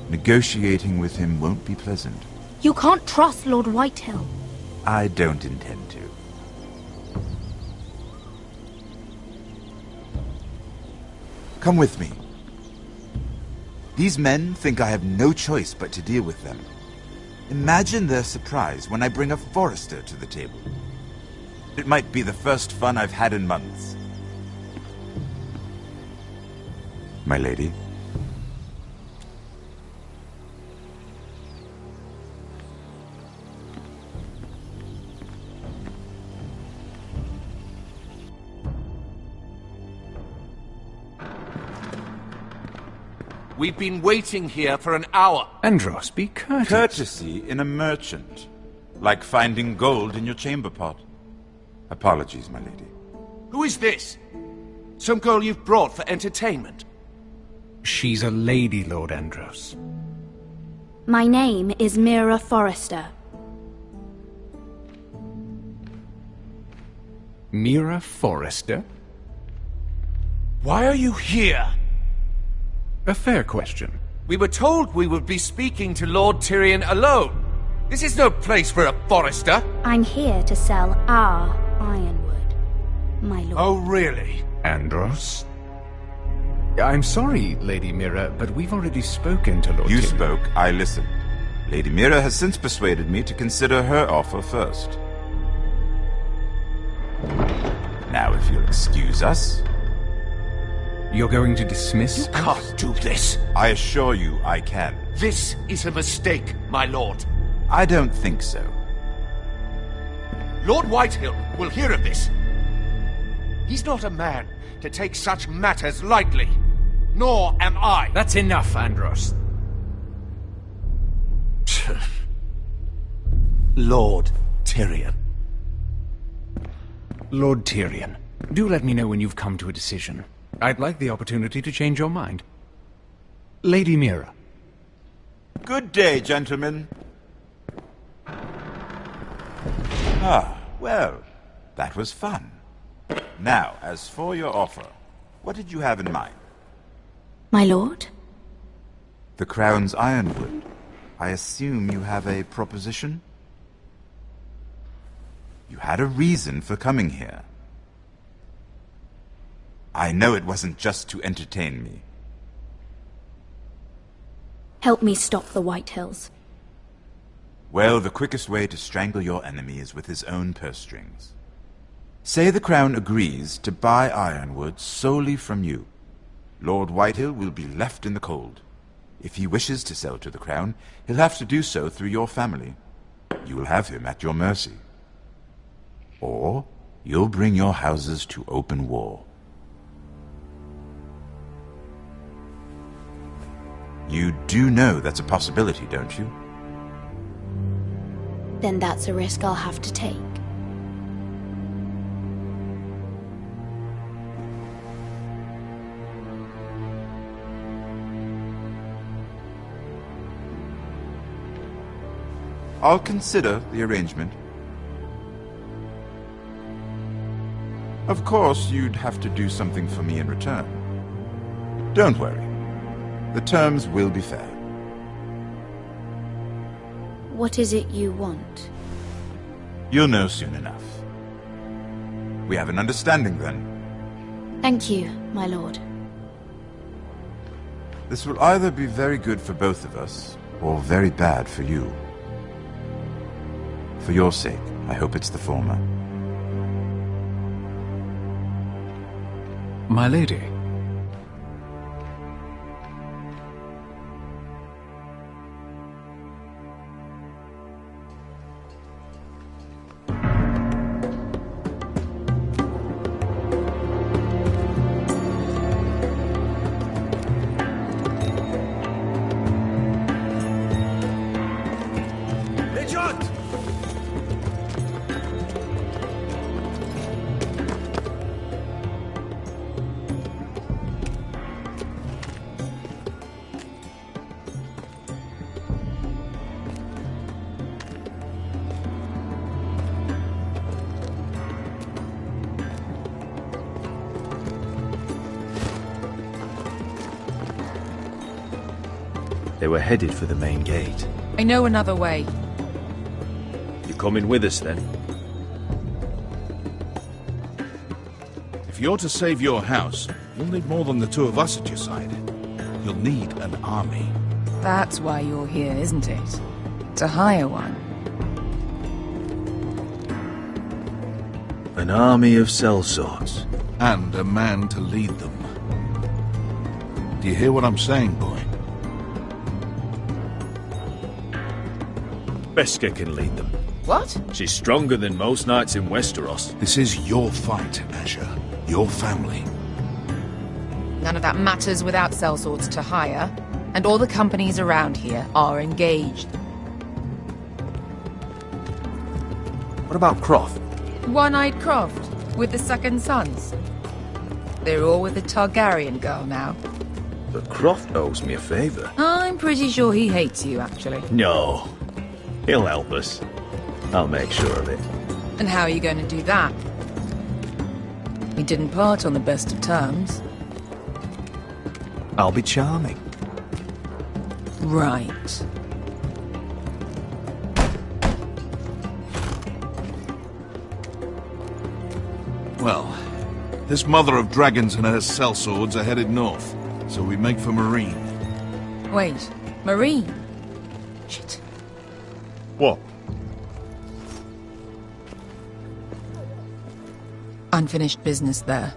Negotiating with him won't be pleasant. You can't trust Lord Whitehill. I don't intend to. Come with me. These men think I have no choice but to deal with them. Imagine their surprise when I bring a forester to the table. It might be the first fun I've had in months. My lady? We've been waiting here for an hour. Andros, be courteous. Courtesy in a merchant. Like finding gold in your chamber pot. Apologies, my lady. Who is this? Some girl you've brought for entertainment? She's a lady, Lord Andros. My name is Mira Forrester. Mira Forrester? Why are you here? A fair question. We were told we would be speaking to Lord Tyrion alone. This is no place for a forester. I'm here to sell our ironwood, my lord. Oh, really? Andros? I'm sorry, Lady Mira, but we've already spoken to Lord You Tyrion. spoke, I listened. Lady Mira has since persuaded me to consider her offer first. Now, if you'll excuse us... You're going to dismiss? You can't do this. I assure you I can. This is a mistake, my lord. I don't think so. Lord Whitehill will hear of this. He's not a man to take such matters lightly. Nor am I. That's enough, Andros. Lord Tyrion. Lord Tyrion, do let me know when you've come to a decision. I'd like the opportunity to change your mind. Lady Mira. Good day, gentlemen. Ah, well, that was fun. Now, as for your offer, what did you have in mind? My lord? The Crown's ironwood. I assume you have a proposition? You had a reason for coming here. I know it wasn't just to entertain me. Help me stop the Whitehills. Well, the quickest way to strangle your enemy is with his own purse strings. Say the Crown agrees to buy ironwood solely from you. Lord Whitehill will be left in the cold. If he wishes to sell to the Crown, he'll have to do so through your family. You will have him at your mercy. Or you'll bring your houses to open war. You do know that's a possibility, don't you? Then that's a risk I'll have to take. I'll consider the arrangement. Of course, you'd have to do something for me in return. Don't worry. The terms will be fair. What is it you want? You'll know soon enough. We have an understanding, then. Thank you, my lord. This will either be very good for both of us, or very bad for you. For your sake, I hope it's the former. My lady. They were headed for the main gate. I know another way. You coming with us, then? If you're to save your house, you'll need more than the two of us at your side. You'll need an army. That's why you're here, isn't it? To hire one. An army of sellswords. And a man to lead them. Do you hear what I'm saying, boy? Beskha can lead them. What? She's stronger than most knights in Westeros. This is your fight, Asher. Your family. None of that matters without sellswords to hire, and all the companies around here are engaged. What about Croft? One-Eyed Croft, with the second sons. They're all with the Targaryen girl now. But Croft owes me a favour. I'm pretty sure he hates you, actually. No. He'll help us. I'll make sure of it. And how are you going to do that? We didn't part on the best of terms. I'll be charming. Right. Well, this mother of dragons and her sellswords are headed north, so we make for Marine. Wait, Marine? Shit. What? Unfinished business there.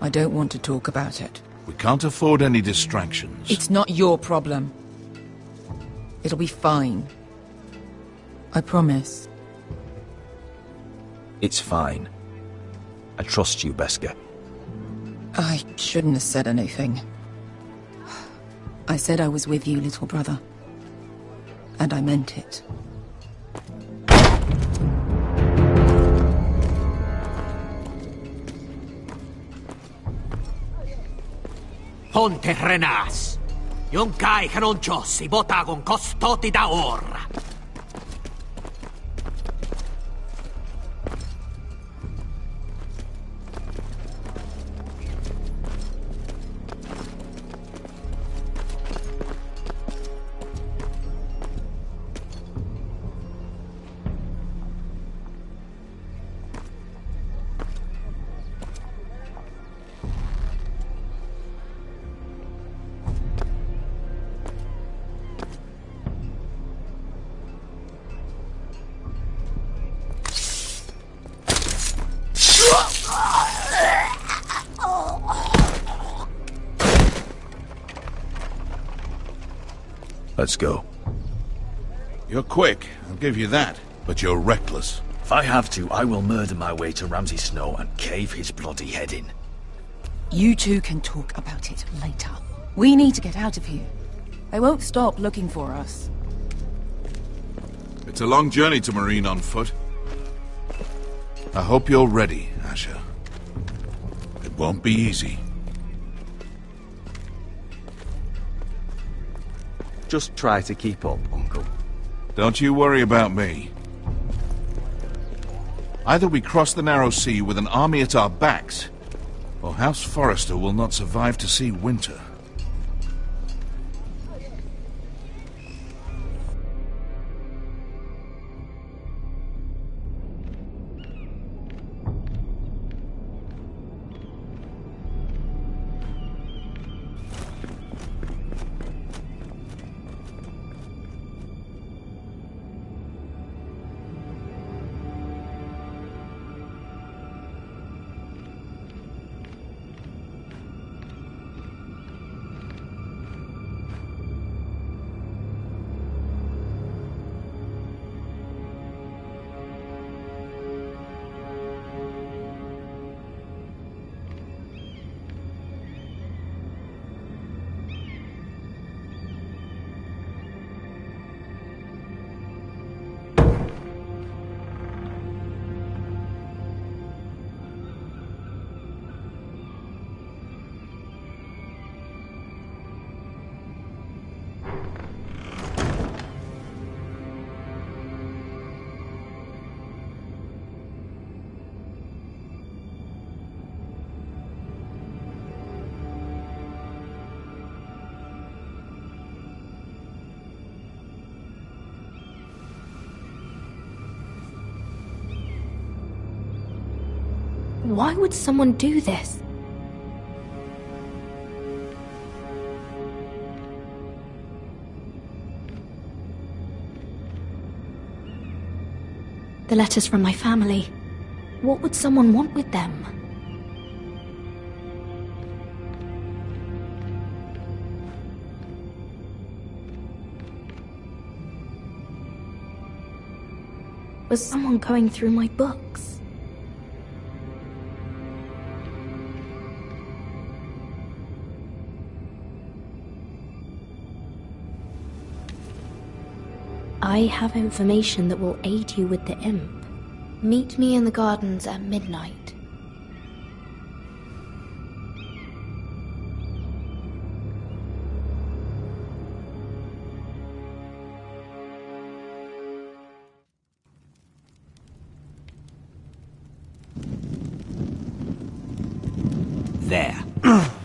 I don't want to talk about it. We can't afford any distractions. It's not your problem. It'll be fine. I promise. It's fine. I trust you, Beskha. I shouldn't have said anything. I said I was with you, little brother. And I meant it. Ponte Renas. Yung kai kanonchos ibotagon kostoti da ora. Let's go. You're quick, I'll give you that. But you're reckless. If I have to, I will murder my way to Ramsay Snow and cave his bloody head in. You two can talk about it later. We need to get out of here. They won't stop looking for us. It's a long journey to Marine on foot. I hope you're ready, Asher. It won't be easy. Just try to keep up, Uncle. Don't you worry about me. Either we cross the narrow sea with an army at our backs, or House Forrester will not survive to see winter. Why would someone do this? The letters from my family. What would someone want with them? Was someone going through my books? I have information that will aid you with the imp. Meet me in the gardens at midnight. There.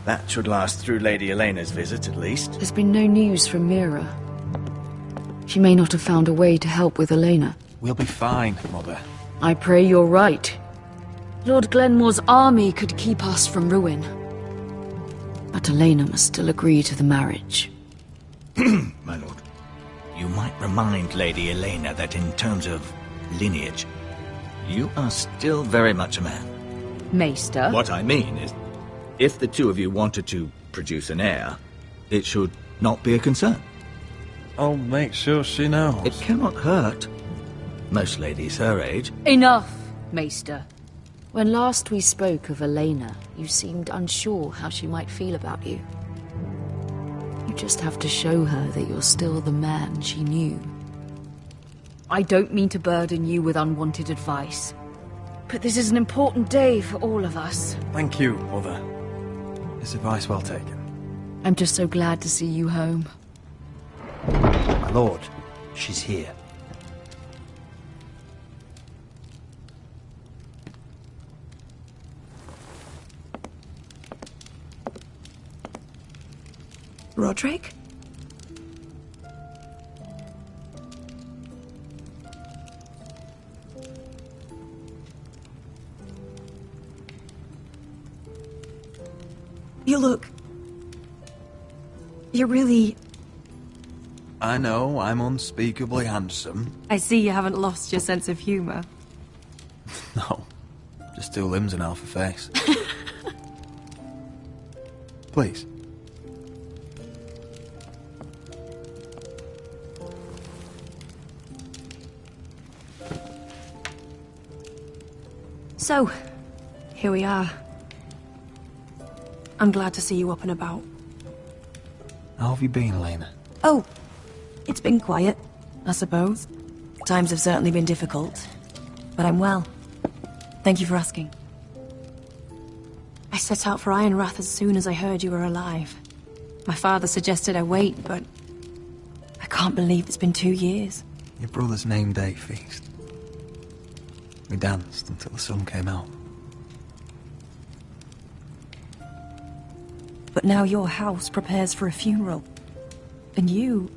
That should last through Lady Elena's visit, at least. There's been no news from Mira. She may not have found a way to help with Elena. We'll be fine, Mother. I pray you're right. Lord Glenmore's army could keep us from ruin. But Elena must still agree to the marriage. My lord, you might remind Lady Elena that in terms of lineage, you are still very much a man. Maester? What I mean is, if the two of you wanted to produce an heir, it should not be a concern. I'll make sure she knows. It cannot hurt. Most ladies her age. Enough, Maester. When last we spoke of Elena, you seemed unsure how she might feel about you. You just have to show her that you're still the man she knew. I don't mean to burden you with unwanted advice, but this is an important day for all of us. Thank you, Mother. This advice well taken. I'm just so glad to see you home. My lord, she's here. Roderick? You look... You're really... I know, I'm unspeakably handsome. I see you haven't lost your sense of humor. No, just two limbs and half a face. Please. So, here we are. I'm glad to see you up and about. How have you been, Elena? Oh, it's been quiet, I suppose. Times have certainly been difficult, but I'm well. Thank you for asking. I set out for Ironrath as soon as I heard you were alive. My father suggested I wait, but I can't believe it's been 2 years. Your brother's name day feast. We danced until the sun came out. But now your house prepares for a funeral. And you...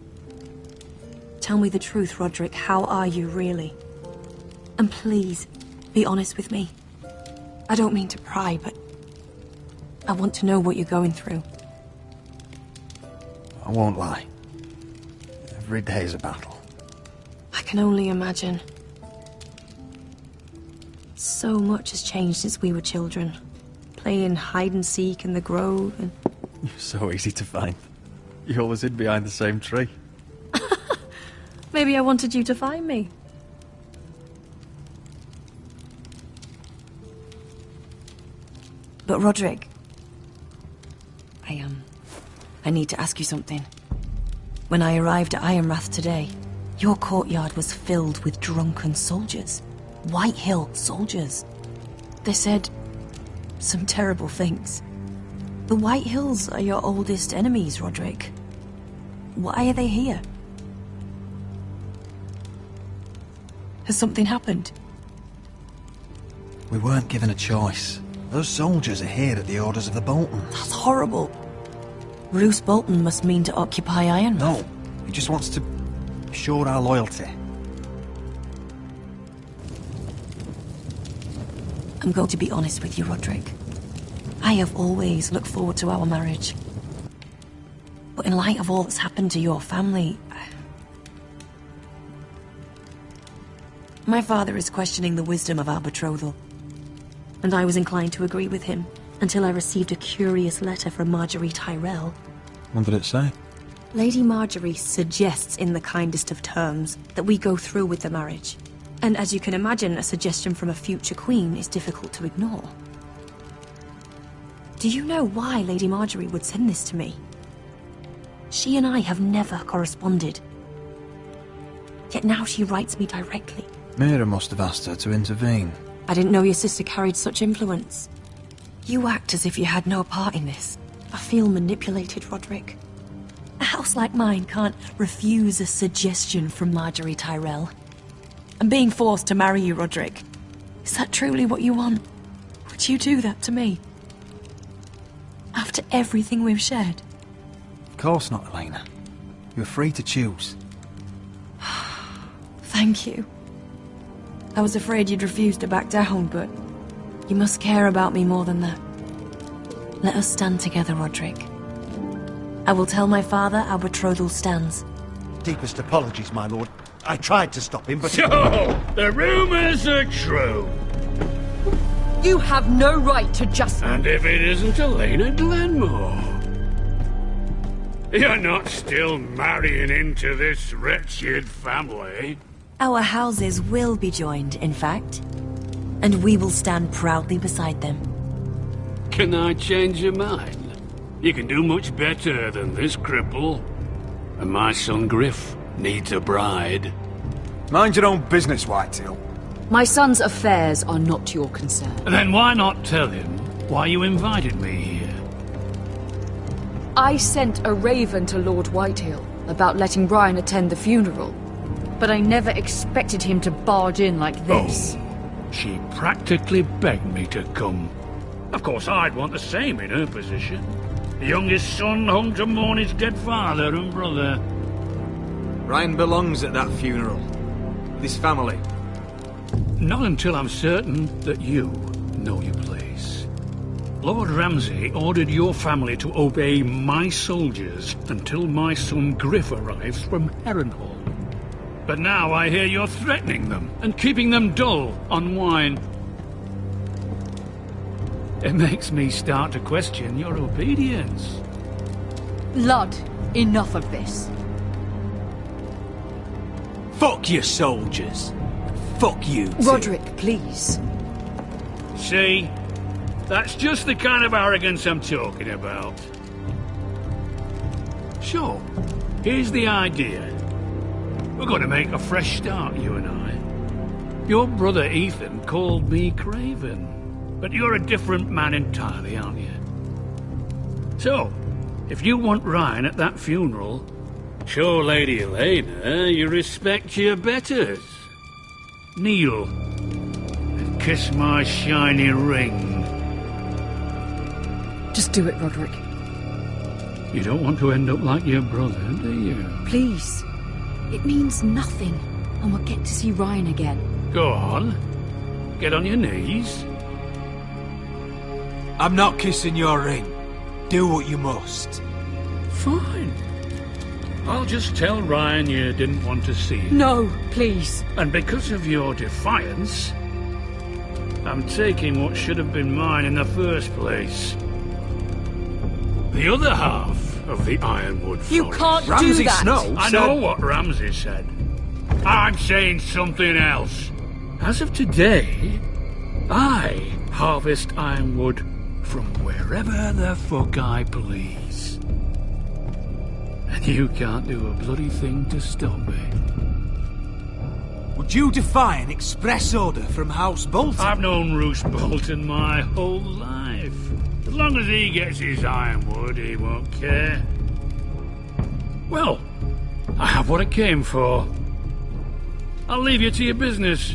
Tell me the truth, Roderick. How are you, really? And please, be honest with me. I don't mean to pry, but... I want to know what you're going through. I won't lie. Every day's a battle. I can only imagine. So much has changed since we were children. Playing hide-and-seek in the grove and... You're so easy to find. You always hid behind the same tree. Maybe I wanted you to find me. But Roderick... I need to ask you something. When I arrived at Ironrath today, your courtyard was filled with drunken soldiers. White Hill soldiers. They said some terrible things. The White Hills are your oldest enemies, Roderick. Why are they here? Has something happened? We weren't given a choice. Those soldiers are here at the orders of the Bolton. That's horrible. Roose Bolton must mean to occupy Ironrath. No, he just wants to assure our loyalty. I'm going to be honest with you, Roderick. I have always looked forward to our marriage. But in light of all that's happened to your family... My father is questioning the wisdom of our betrothal. And I was inclined to agree with him, until I received a curious letter from Marjorie Tyrell. What did it say? Lady Marjorie suggests in the kindest of terms that we go through with the marriage. And as you can imagine, a suggestion from a future queen is difficult to ignore. Do you know why Lady Marjorie would send this to me? She and I have never corresponded. Yet now she writes me directly. Mira must have asked her to intervene. I didn't know your sister carried such influence. You act as if you had no part in this. I feel manipulated, Roderick. A house like mine can't refuse a suggestion from Marjorie Tyrell. I'm being forced to marry you, Roderick. Is that truly what you want? Would you do that to me? After everything we've shared? Of course not, Elena. You're free to choose. Thank you. I was afraid you'd refuse to back down, but you must care about me more than that. Let us stand together, Roderick. I will tell my father our betrothal stands. Deepest apologies, my lord. I tried to stop him, but... So, the rumours are true. You have no right to just... And if it isn't Elena Glenmore? You're not still marrying into this wretched family? Our houses will be joined, in fact. And we will stand proudly beside them. Can I change your mind? You can do much better than this cripple. And my son Griff needs a bride. Mind your own business, Whitetail. My son's affairs are not your concern. Then why not tell him why you invited me here? I sent a raven to Lord Whitehill about letting Brian attend the funeral. But I never expected him to barge in like this. Oh, she practically begged me to come. Of course, I'd want the same in her position. The youngest son home to mourn his dead father and brother. Brian belongs at that funeral. With his family. Not until I'm certain that you know your place. Lord Ramsay ordered your family to obey my soldiers until my son Griff arrives from Harrenhal. But now I hear you're threatening them and keeping them dull on wine. It makes me start to question your obedience. Lud, enough of this. Fuck your soldiers. Fuck you too. Roderick, please. See? That's just the kind of arrogance I'm talking about. Sure, here's the idea. We're going to make a fresh start, you and I. Your brother Ethan called me Craven, but you're a different man entirely, aren't you? So, if you want Ryan at that funeral, show Lady Elena you respect your betters. Kneel and kiss my shiny ring. Just do it, Roderick. You don't want to end up like your brother, do you? Please. It means nothing, and we'll get to see Ryan again. Go on. Get on your knees. I'm not kissing your ring. Do what you must. Fine. I'll just tell Ryan you didn't want to see him. No, please. And because of your defiance, I'm taking what should have been mine in the first place. The other half of the Ironwood Forest. You can't Ramsay do that. Snow I know what Ramsay said. I'm saying something else. As of today, I harvest ironwood from wherever the fuck I please. And you can't do a bloody thing to stop me. Would you defy an express order from House Bolton? I've known Roose Bolton my whole life. As long as he gets his ironwood, he won't care. Well, I have what I came for. I'll leave you to your business.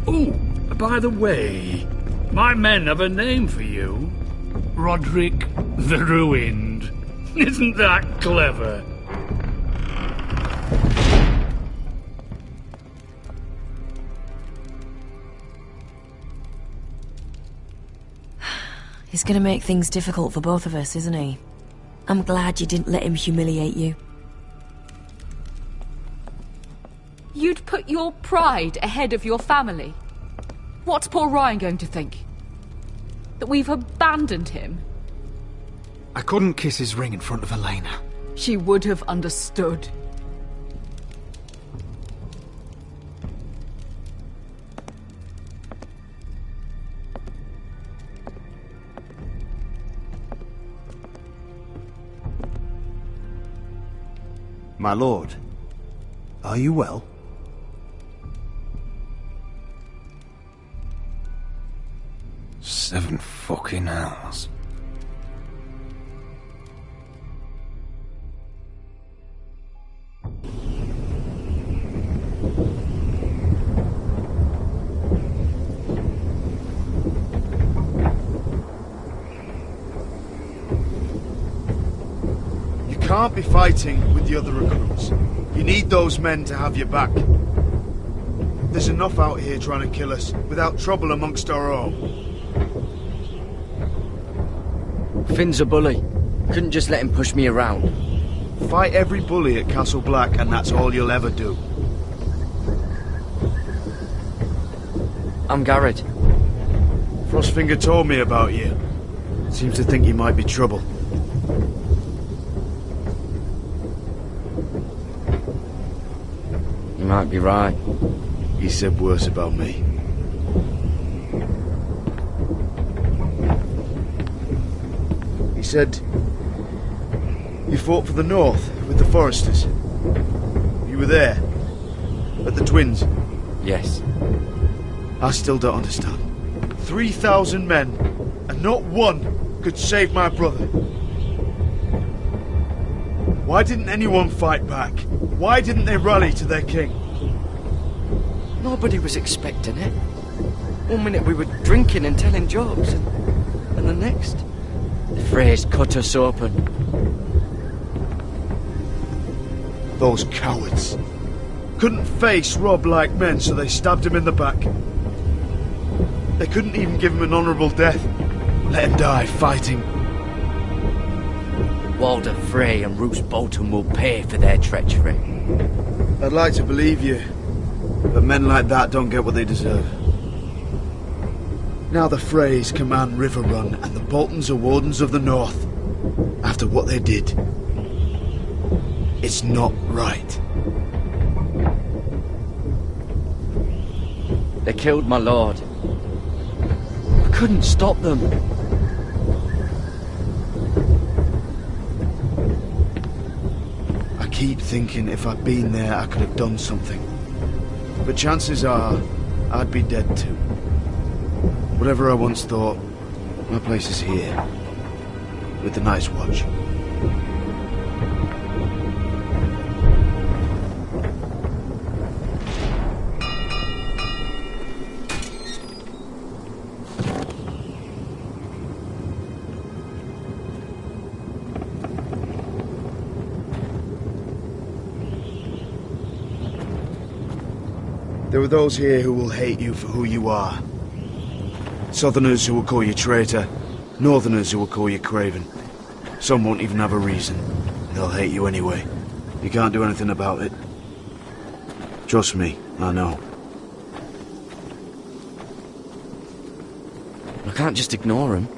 Oh, by the way, my men have a name for you. Roderick the Ruined. Isn't that clever? He's gonna make things difficult for both of us, isn't he? I'm glad you didn't let him humiliate you. You'd put your pride ahead of your family. What's poor Ryan going to think? That we've abandoned him? I couldn't kiss his ring in front of Elena. She would have understood. My lord, are you well? Seven fucking hours. You can't be fighting with the other recruits. You need those men to have your back. There's enough out here trying to kill us without trouble amongst our own. Finn's a bully. Couldn't just let him push me around. Fight every bully at Castle Black, and that's all you'll ever do. I'm Garrett. Frostfinger told me about you. Seems to think you might be trouble. You might be right. He said worse about me. He said you fought for the North with the Foresters. You were there at the Twins. Yes. I still don't understand. 3,000 men, and not one could save my brother. Why didn't anyone fight back? Why didn't they rally to their king? Nobody was expecting it. One minute we were drinking and telling jokes, and the next, the Freys cut us open. Those cowards. Couldn't face Rob like men, so they stabbed him in the back. They couldn't even give him an honourable death. Let him die fighting. Walder Frey and Roose Bolton will pay for their treachery. I'd like to believe you, but men like that don't get what they deserve. Now the Freys command River Run, and the Boltons are Wardens of the North. After what they did, it's not right. They killed my lord. I couldn't stop them. I keep thinking if I'd been there, I could have done something. But chances are, I'd be dead too. Whatever I once thought, my place is here. With the Night's Watch. There are those here who will hate you for who you are. Southerners who will call you traitor, Northerners who will call you craven. Some won't even have a reason. They'll hate you anyway. You can't do anything about it. Trust me, I know. I can't just ignore them.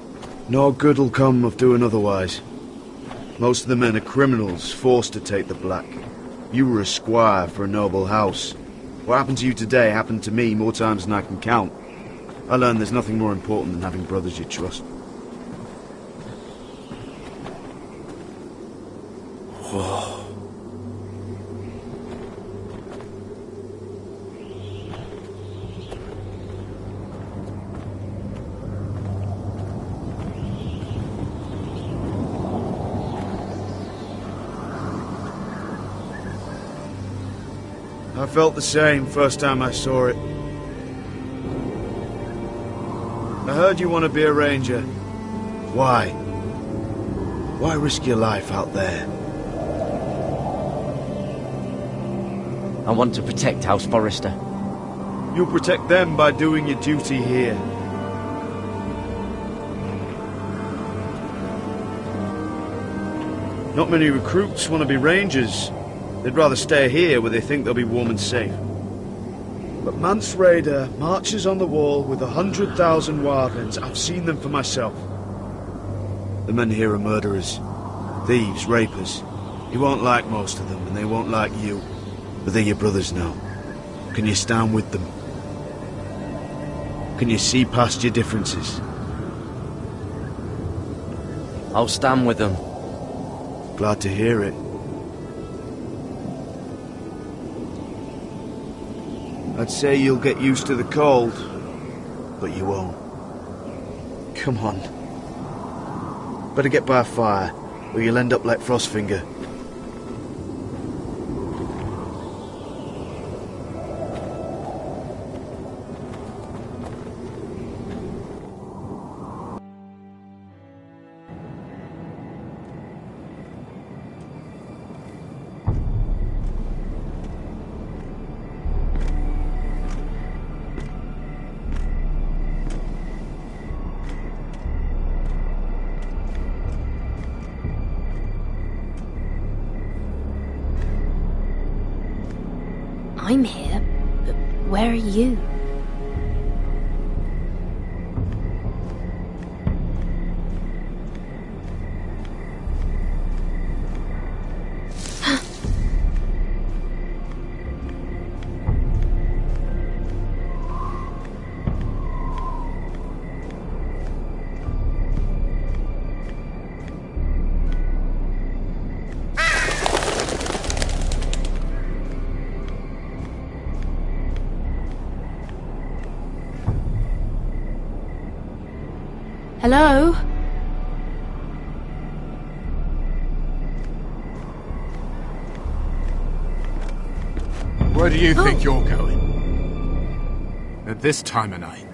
No good will come of doing otherwise. Most of the men are criminals, forced to take the black. You were a squire for a noble house. What happened to you today happened to me more times than I can count. I learned there's nothing more important than having brothers you trust. Whoa. I felt the same first time I saw it. I heard you want to be a ranger. Why? Why risk your life out there? I want to protect House Forrester. You'll protect them by doing your duty here. Not many recruits want to be rangers. They'd rather stay here where they think they'll be warm and safe. But Mance Raider marches on the wall with 100,000 wildlings. I've seen them for myself. The men here are murderers, thieves, rapers. You won't like most of them, and they won't like you. But they're your brothers now. Can you stand with them? Can you see past your differences? I'll stand with them. Glad to hear it. I'd say you'll get used to the cold, but you won't. Come on. Better get by a fire, or you'll end up like Frostfinger. I'm here, but where are you? Hello? Where do you think you're going? At this time of night?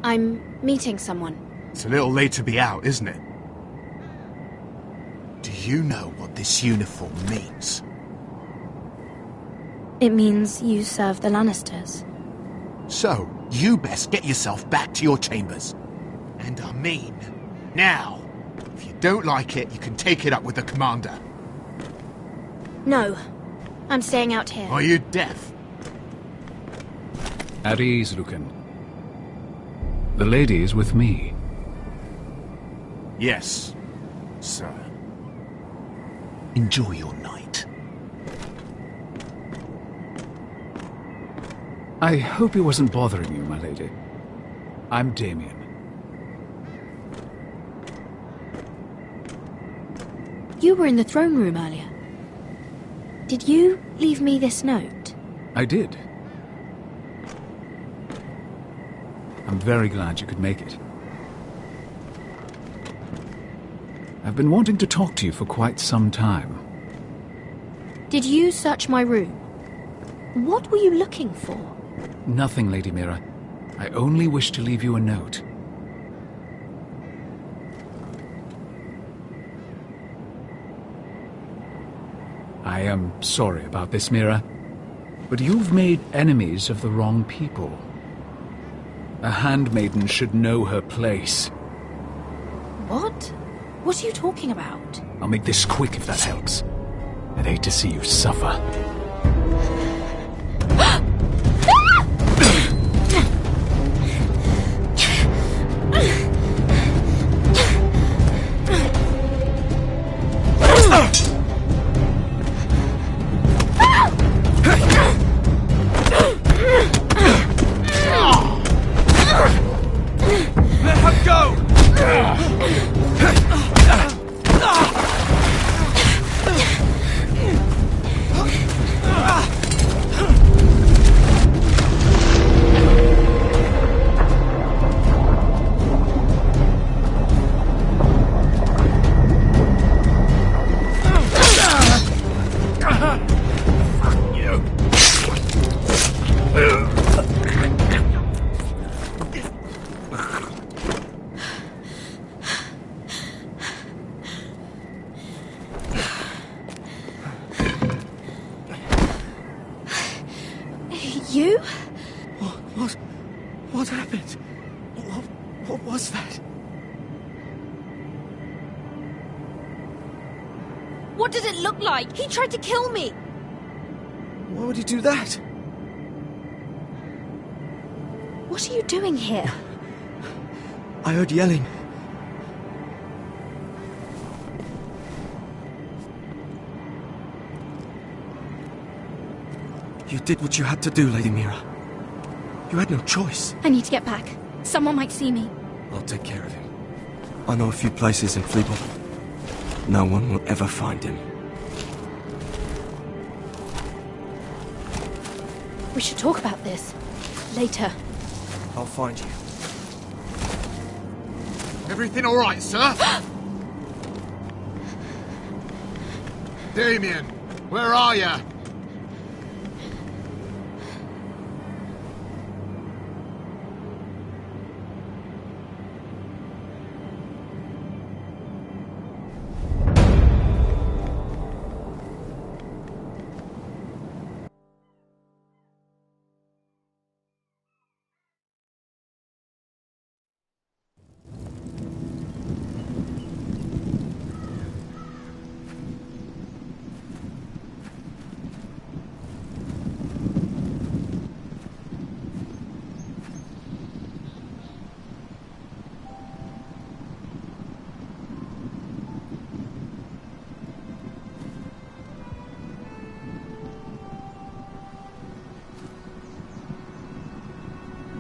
I'm meeting someone. It's a little late to be out, isn't it? Do you know what this uniform means? It means you serve the Lannisters. So, you best get yourself back to your chambers. And I mean, now. If you don't like it, you can take it up with the commander. No, I'm staying out here. Are you deaf? At ease, Lucan. The lady is with me. Yes, sir. Enjoy your night. I hope he wasn't bothering you, my lady. I'm Damien. You were in the throne room earlier. Did you leave me this note? I did. I'm very glad you could make it. I've been wanting to talk to you for quite some time. Did you search my room? What were you looking for? Nothing, Lady Mira. I only wish to leave you a note. I am sorry about this, Mira, but you've made enemies of the wrong people. A handmaiden should know her place. What? What are you talking about? I'll make this quick if that helps. I'd hate to see you suffer. You? What happened? What was that? What does it look like? He tried to kill me! Why would he do that? What are you doing here? I heard yelling. You did what you had to do, Lady Mira. You had no choice. I need to get back. Someone might see me. I'll take care of him. I know a few places in Fleabor. No one will ever find him. We should talk about this. Later. I'll find you. Everything all right, sir? Damien, where are you?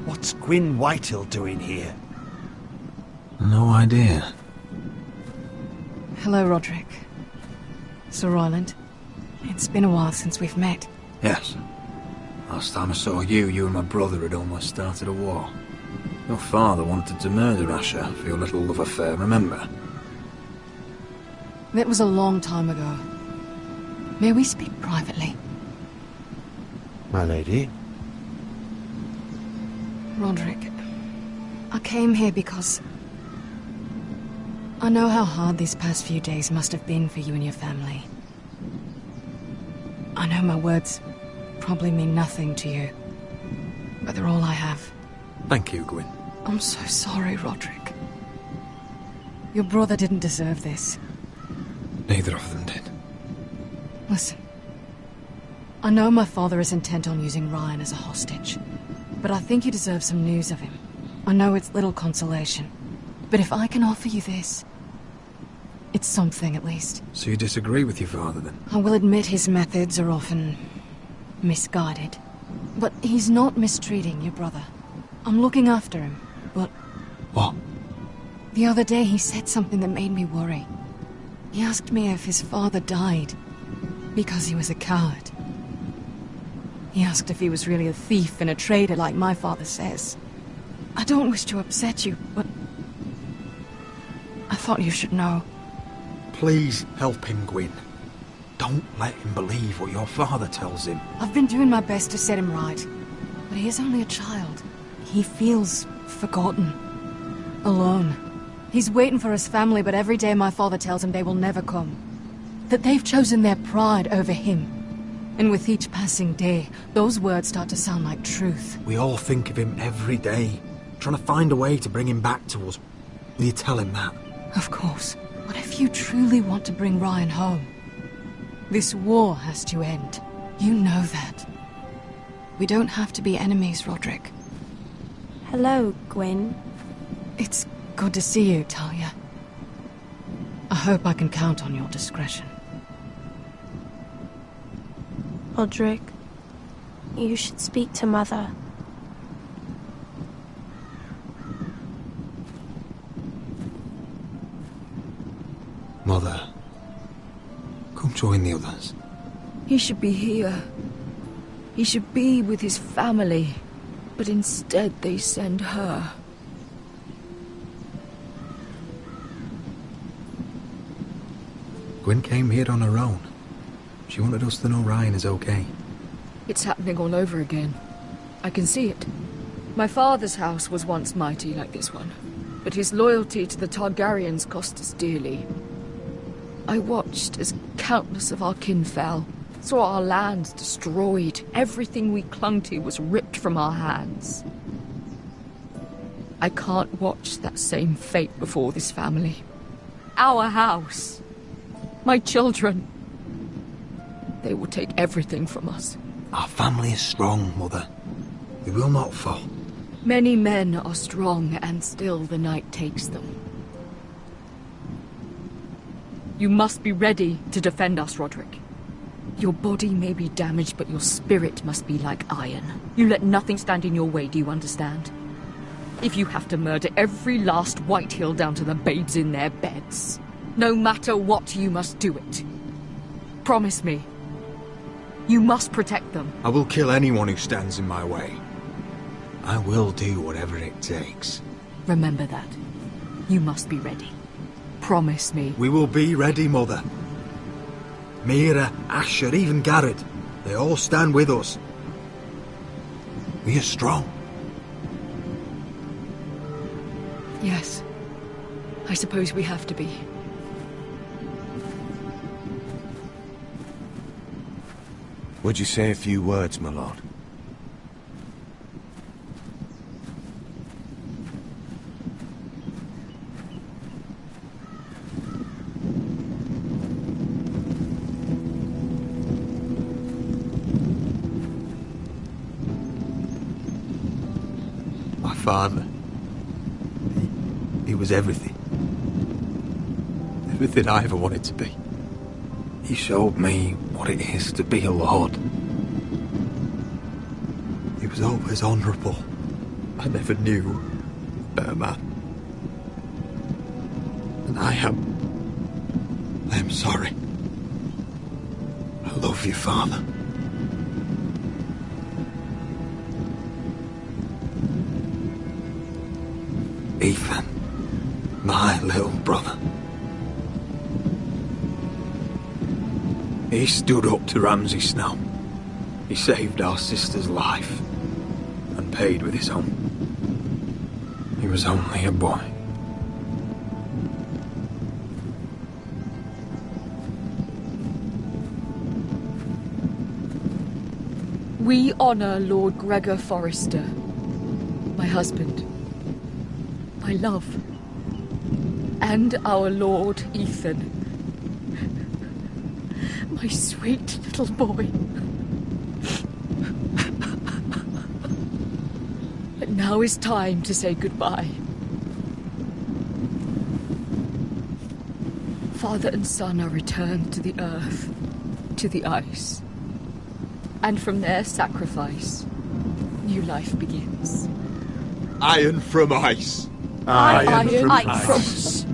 What's Gwyn Whitehill doing here? No idea. Hello, Roderick. Sir Roland. It's been a while since we've met. Yes. Last time I saw you and my brother had almost started a war. Your father wanted to murder Asher for your little love affair, remember? That was a long time ago. May we speak privately? My lady? Roderick, I came here because I know how hard these past few days must have been for you and your family. I know my words probably mean nothing to you, but they're all I have. Thank you, Gwyn. I'm so sorry, Roderick. Your brother didn't deserve this. Neither of them did. Listen, I know my father is intent on using Ryan as a hostage, but I think you deserve some news of him. I know it's little consolation, but if I can offer you this, it's something at least. So you disagree with your father, then? I will admit his methods are often misguided, but he's not mistreating your brother. I'm looking after him, but... What? The other day he said something that made me worry. He asked me if his father died because he was a coward. He asked if he was really a thief and a traitor like my father says. I don't wish to upset you, but I thought you should know. Please help him, Gwyn. Don't let him believe what your father tells him. I've been doing my best to set him right, but he is only a child. He feels forgotten, alone. He's waiting for his family, but every day my father tells him they will never come. That they've chosen their pride over him. And with each passing day, those words start to sound like truth. We all think of him every day, trying to find a way to bring him back to us. Will you tell him that? Of course. But if you truly want to bring Ryan home, this war has to end. You know that. We don't have to be enemies, Roderick. Hello, Gwyn. It's good to see you, Talia. I hope I can count on your discretion. Roderick, you should speak to Mother. Mother, come join the others. He should be here. He should be with his family. But instead they send her. Gwyn came here on her own. She wanted us to know Ryan is okay. It's happening all over again. I can see it. My father's house was once mighty like this one, but his loyalty to the Targaryens cost us dearly. I watched as countless of our kin fell, saw our lands destroyed, everything we clung to was ripped from our hands. I can't watch that same fate before this family. Our house. My children. They will take everything from us. Our family is strong, Mother. We will not fall. Many men are strong, and still the night takes them. You must be ready to defend us, Roderick. Your body may be damaged, but your spirit must be like iron. You let nothing stand in your way, do you understand? If you have to murder every last Whitehill down to the babes in their beds, no matter what, you must do it. Promise me. You must protect them. I will kill anyone who stands in my way. I will do whatever it takes. Remember that. You must be ready. Promise me. We will be ready, Mother. Mira, Asher, even Garrett. They all stand with us. We are strong. Yes. I suppose we have to be. Would you say a few words, my lord? My father. He was everything. Everything I ever wanted to be. He showed me what it is to be a lord. He was always honourable. I never knew a better man. And I am sorry. I love you, Father. Ethan, my little brother. He stood up to Ramsay Snow. He saved our sister's life and paid with his own. He was only a boy. We honor Lord Gregor Forrester, my husband, my love, and our Lord Ethan, my sweet little boy. But now is time to say goodbye. Father and son are returned to the earth, to the ice. And from their sacrifice, new life begins. Iron from ice. Iron from ice.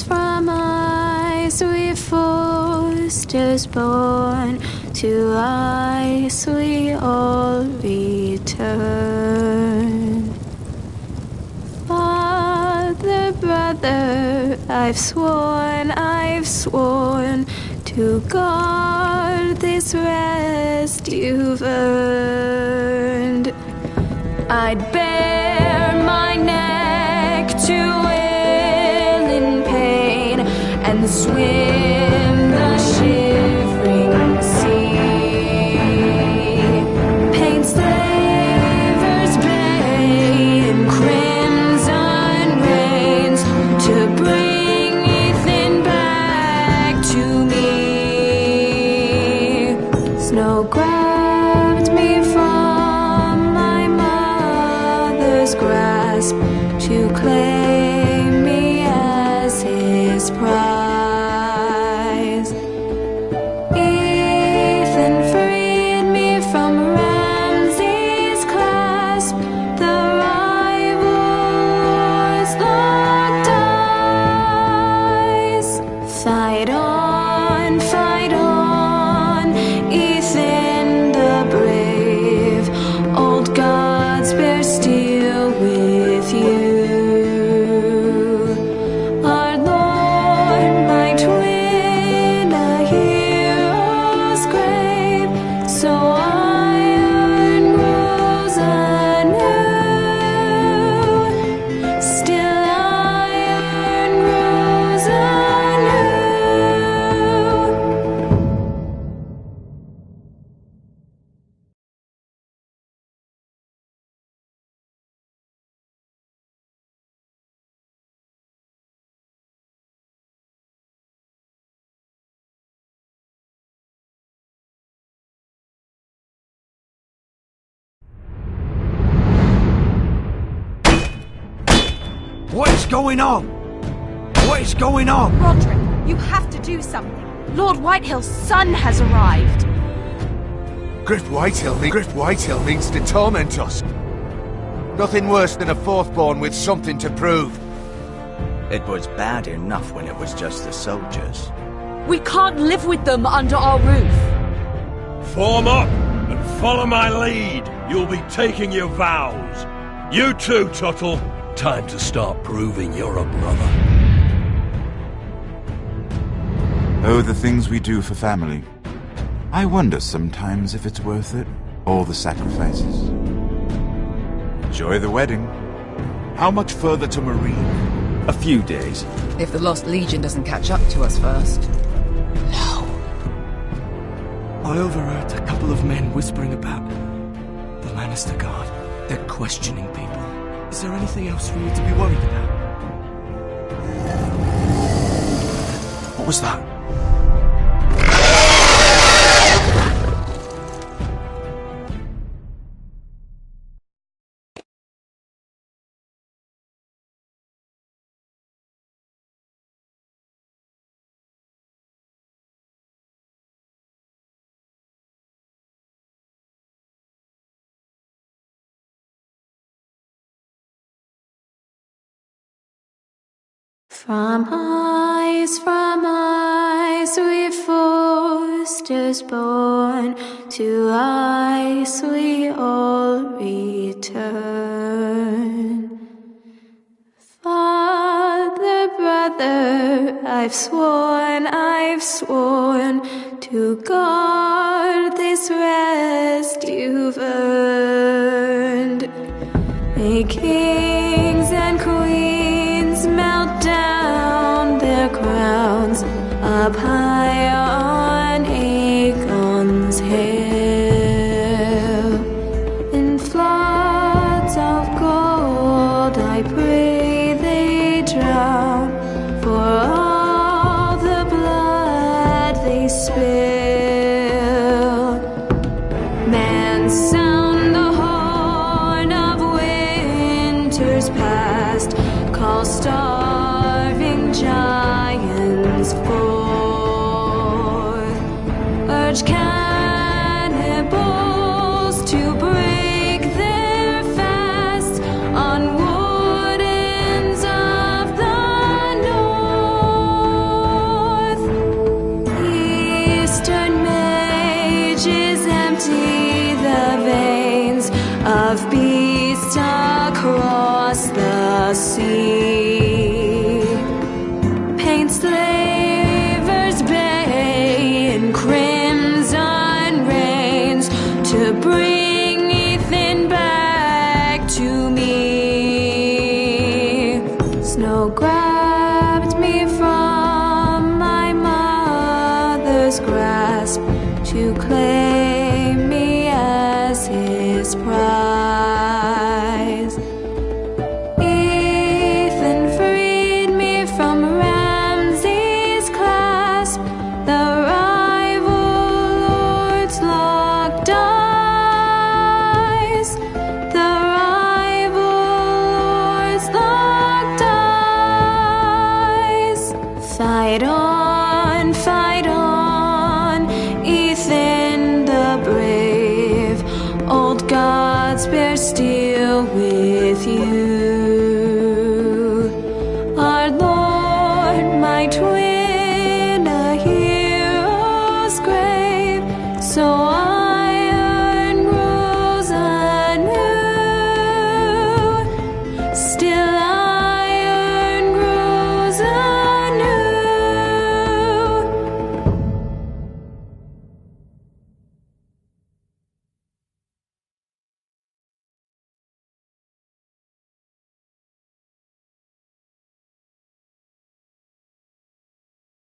From ice we Forsters born, to ice we all return. Father, brother, I've sworn to guard this rest you've earned. I'd bare my neck to and swim the shivering sea. Paint slavers bay in crimson rains to bring Ethan back to me. Snow grabbed me from my mother's grasp to claim me as his pride. going on? What is going on? Roderick, you have to do something. Lord Whitehill's son has arrived. Griff Whitehill means to torment us. Nothing worse than a fourth-born with something to prove. It was bad enough when it was just the soldiers. We can't live with them under our roof. Form up and follow my lead. You'll be taking your vows. You too, Tuttle. Time to start proving you're a brother. Oh, the things we do for family. I wonder sometimes if it's worth it, all the sacrifices. Enjoy the wedding. How much further to Marine? A few days. If the Lost Legion doesn't catch up to us first. I overheard a couple of men whispering about the Lannister Guard. They're questioning people. Is there anything else we need to be worried about? What was that? From ice we foresters born, to ice we all return. Father, brother, I've sworn to guard this rest you've earned. May kings and queens melt down their crowns up high on Aegon's hill. In floods of gold I pray they drown, for all the blood they spill. Man, sound the horn of winter's past, call starving giants forth, urge cannibals to break their fast on wardens of the north. Eastern mages empty the veins of beasts across the sea. Paint slavers bay in crimson rains to bring Ethan back to me. Snow grabbed me from my mother's grasp to claim me as his prize. Ethan freed me from Ramsay's clasp, the rival lord's locked eyes, the rival lord's locked eyes. Fight on, Ethan the brave. Old gods bear steel with you. Our Lord, my twin.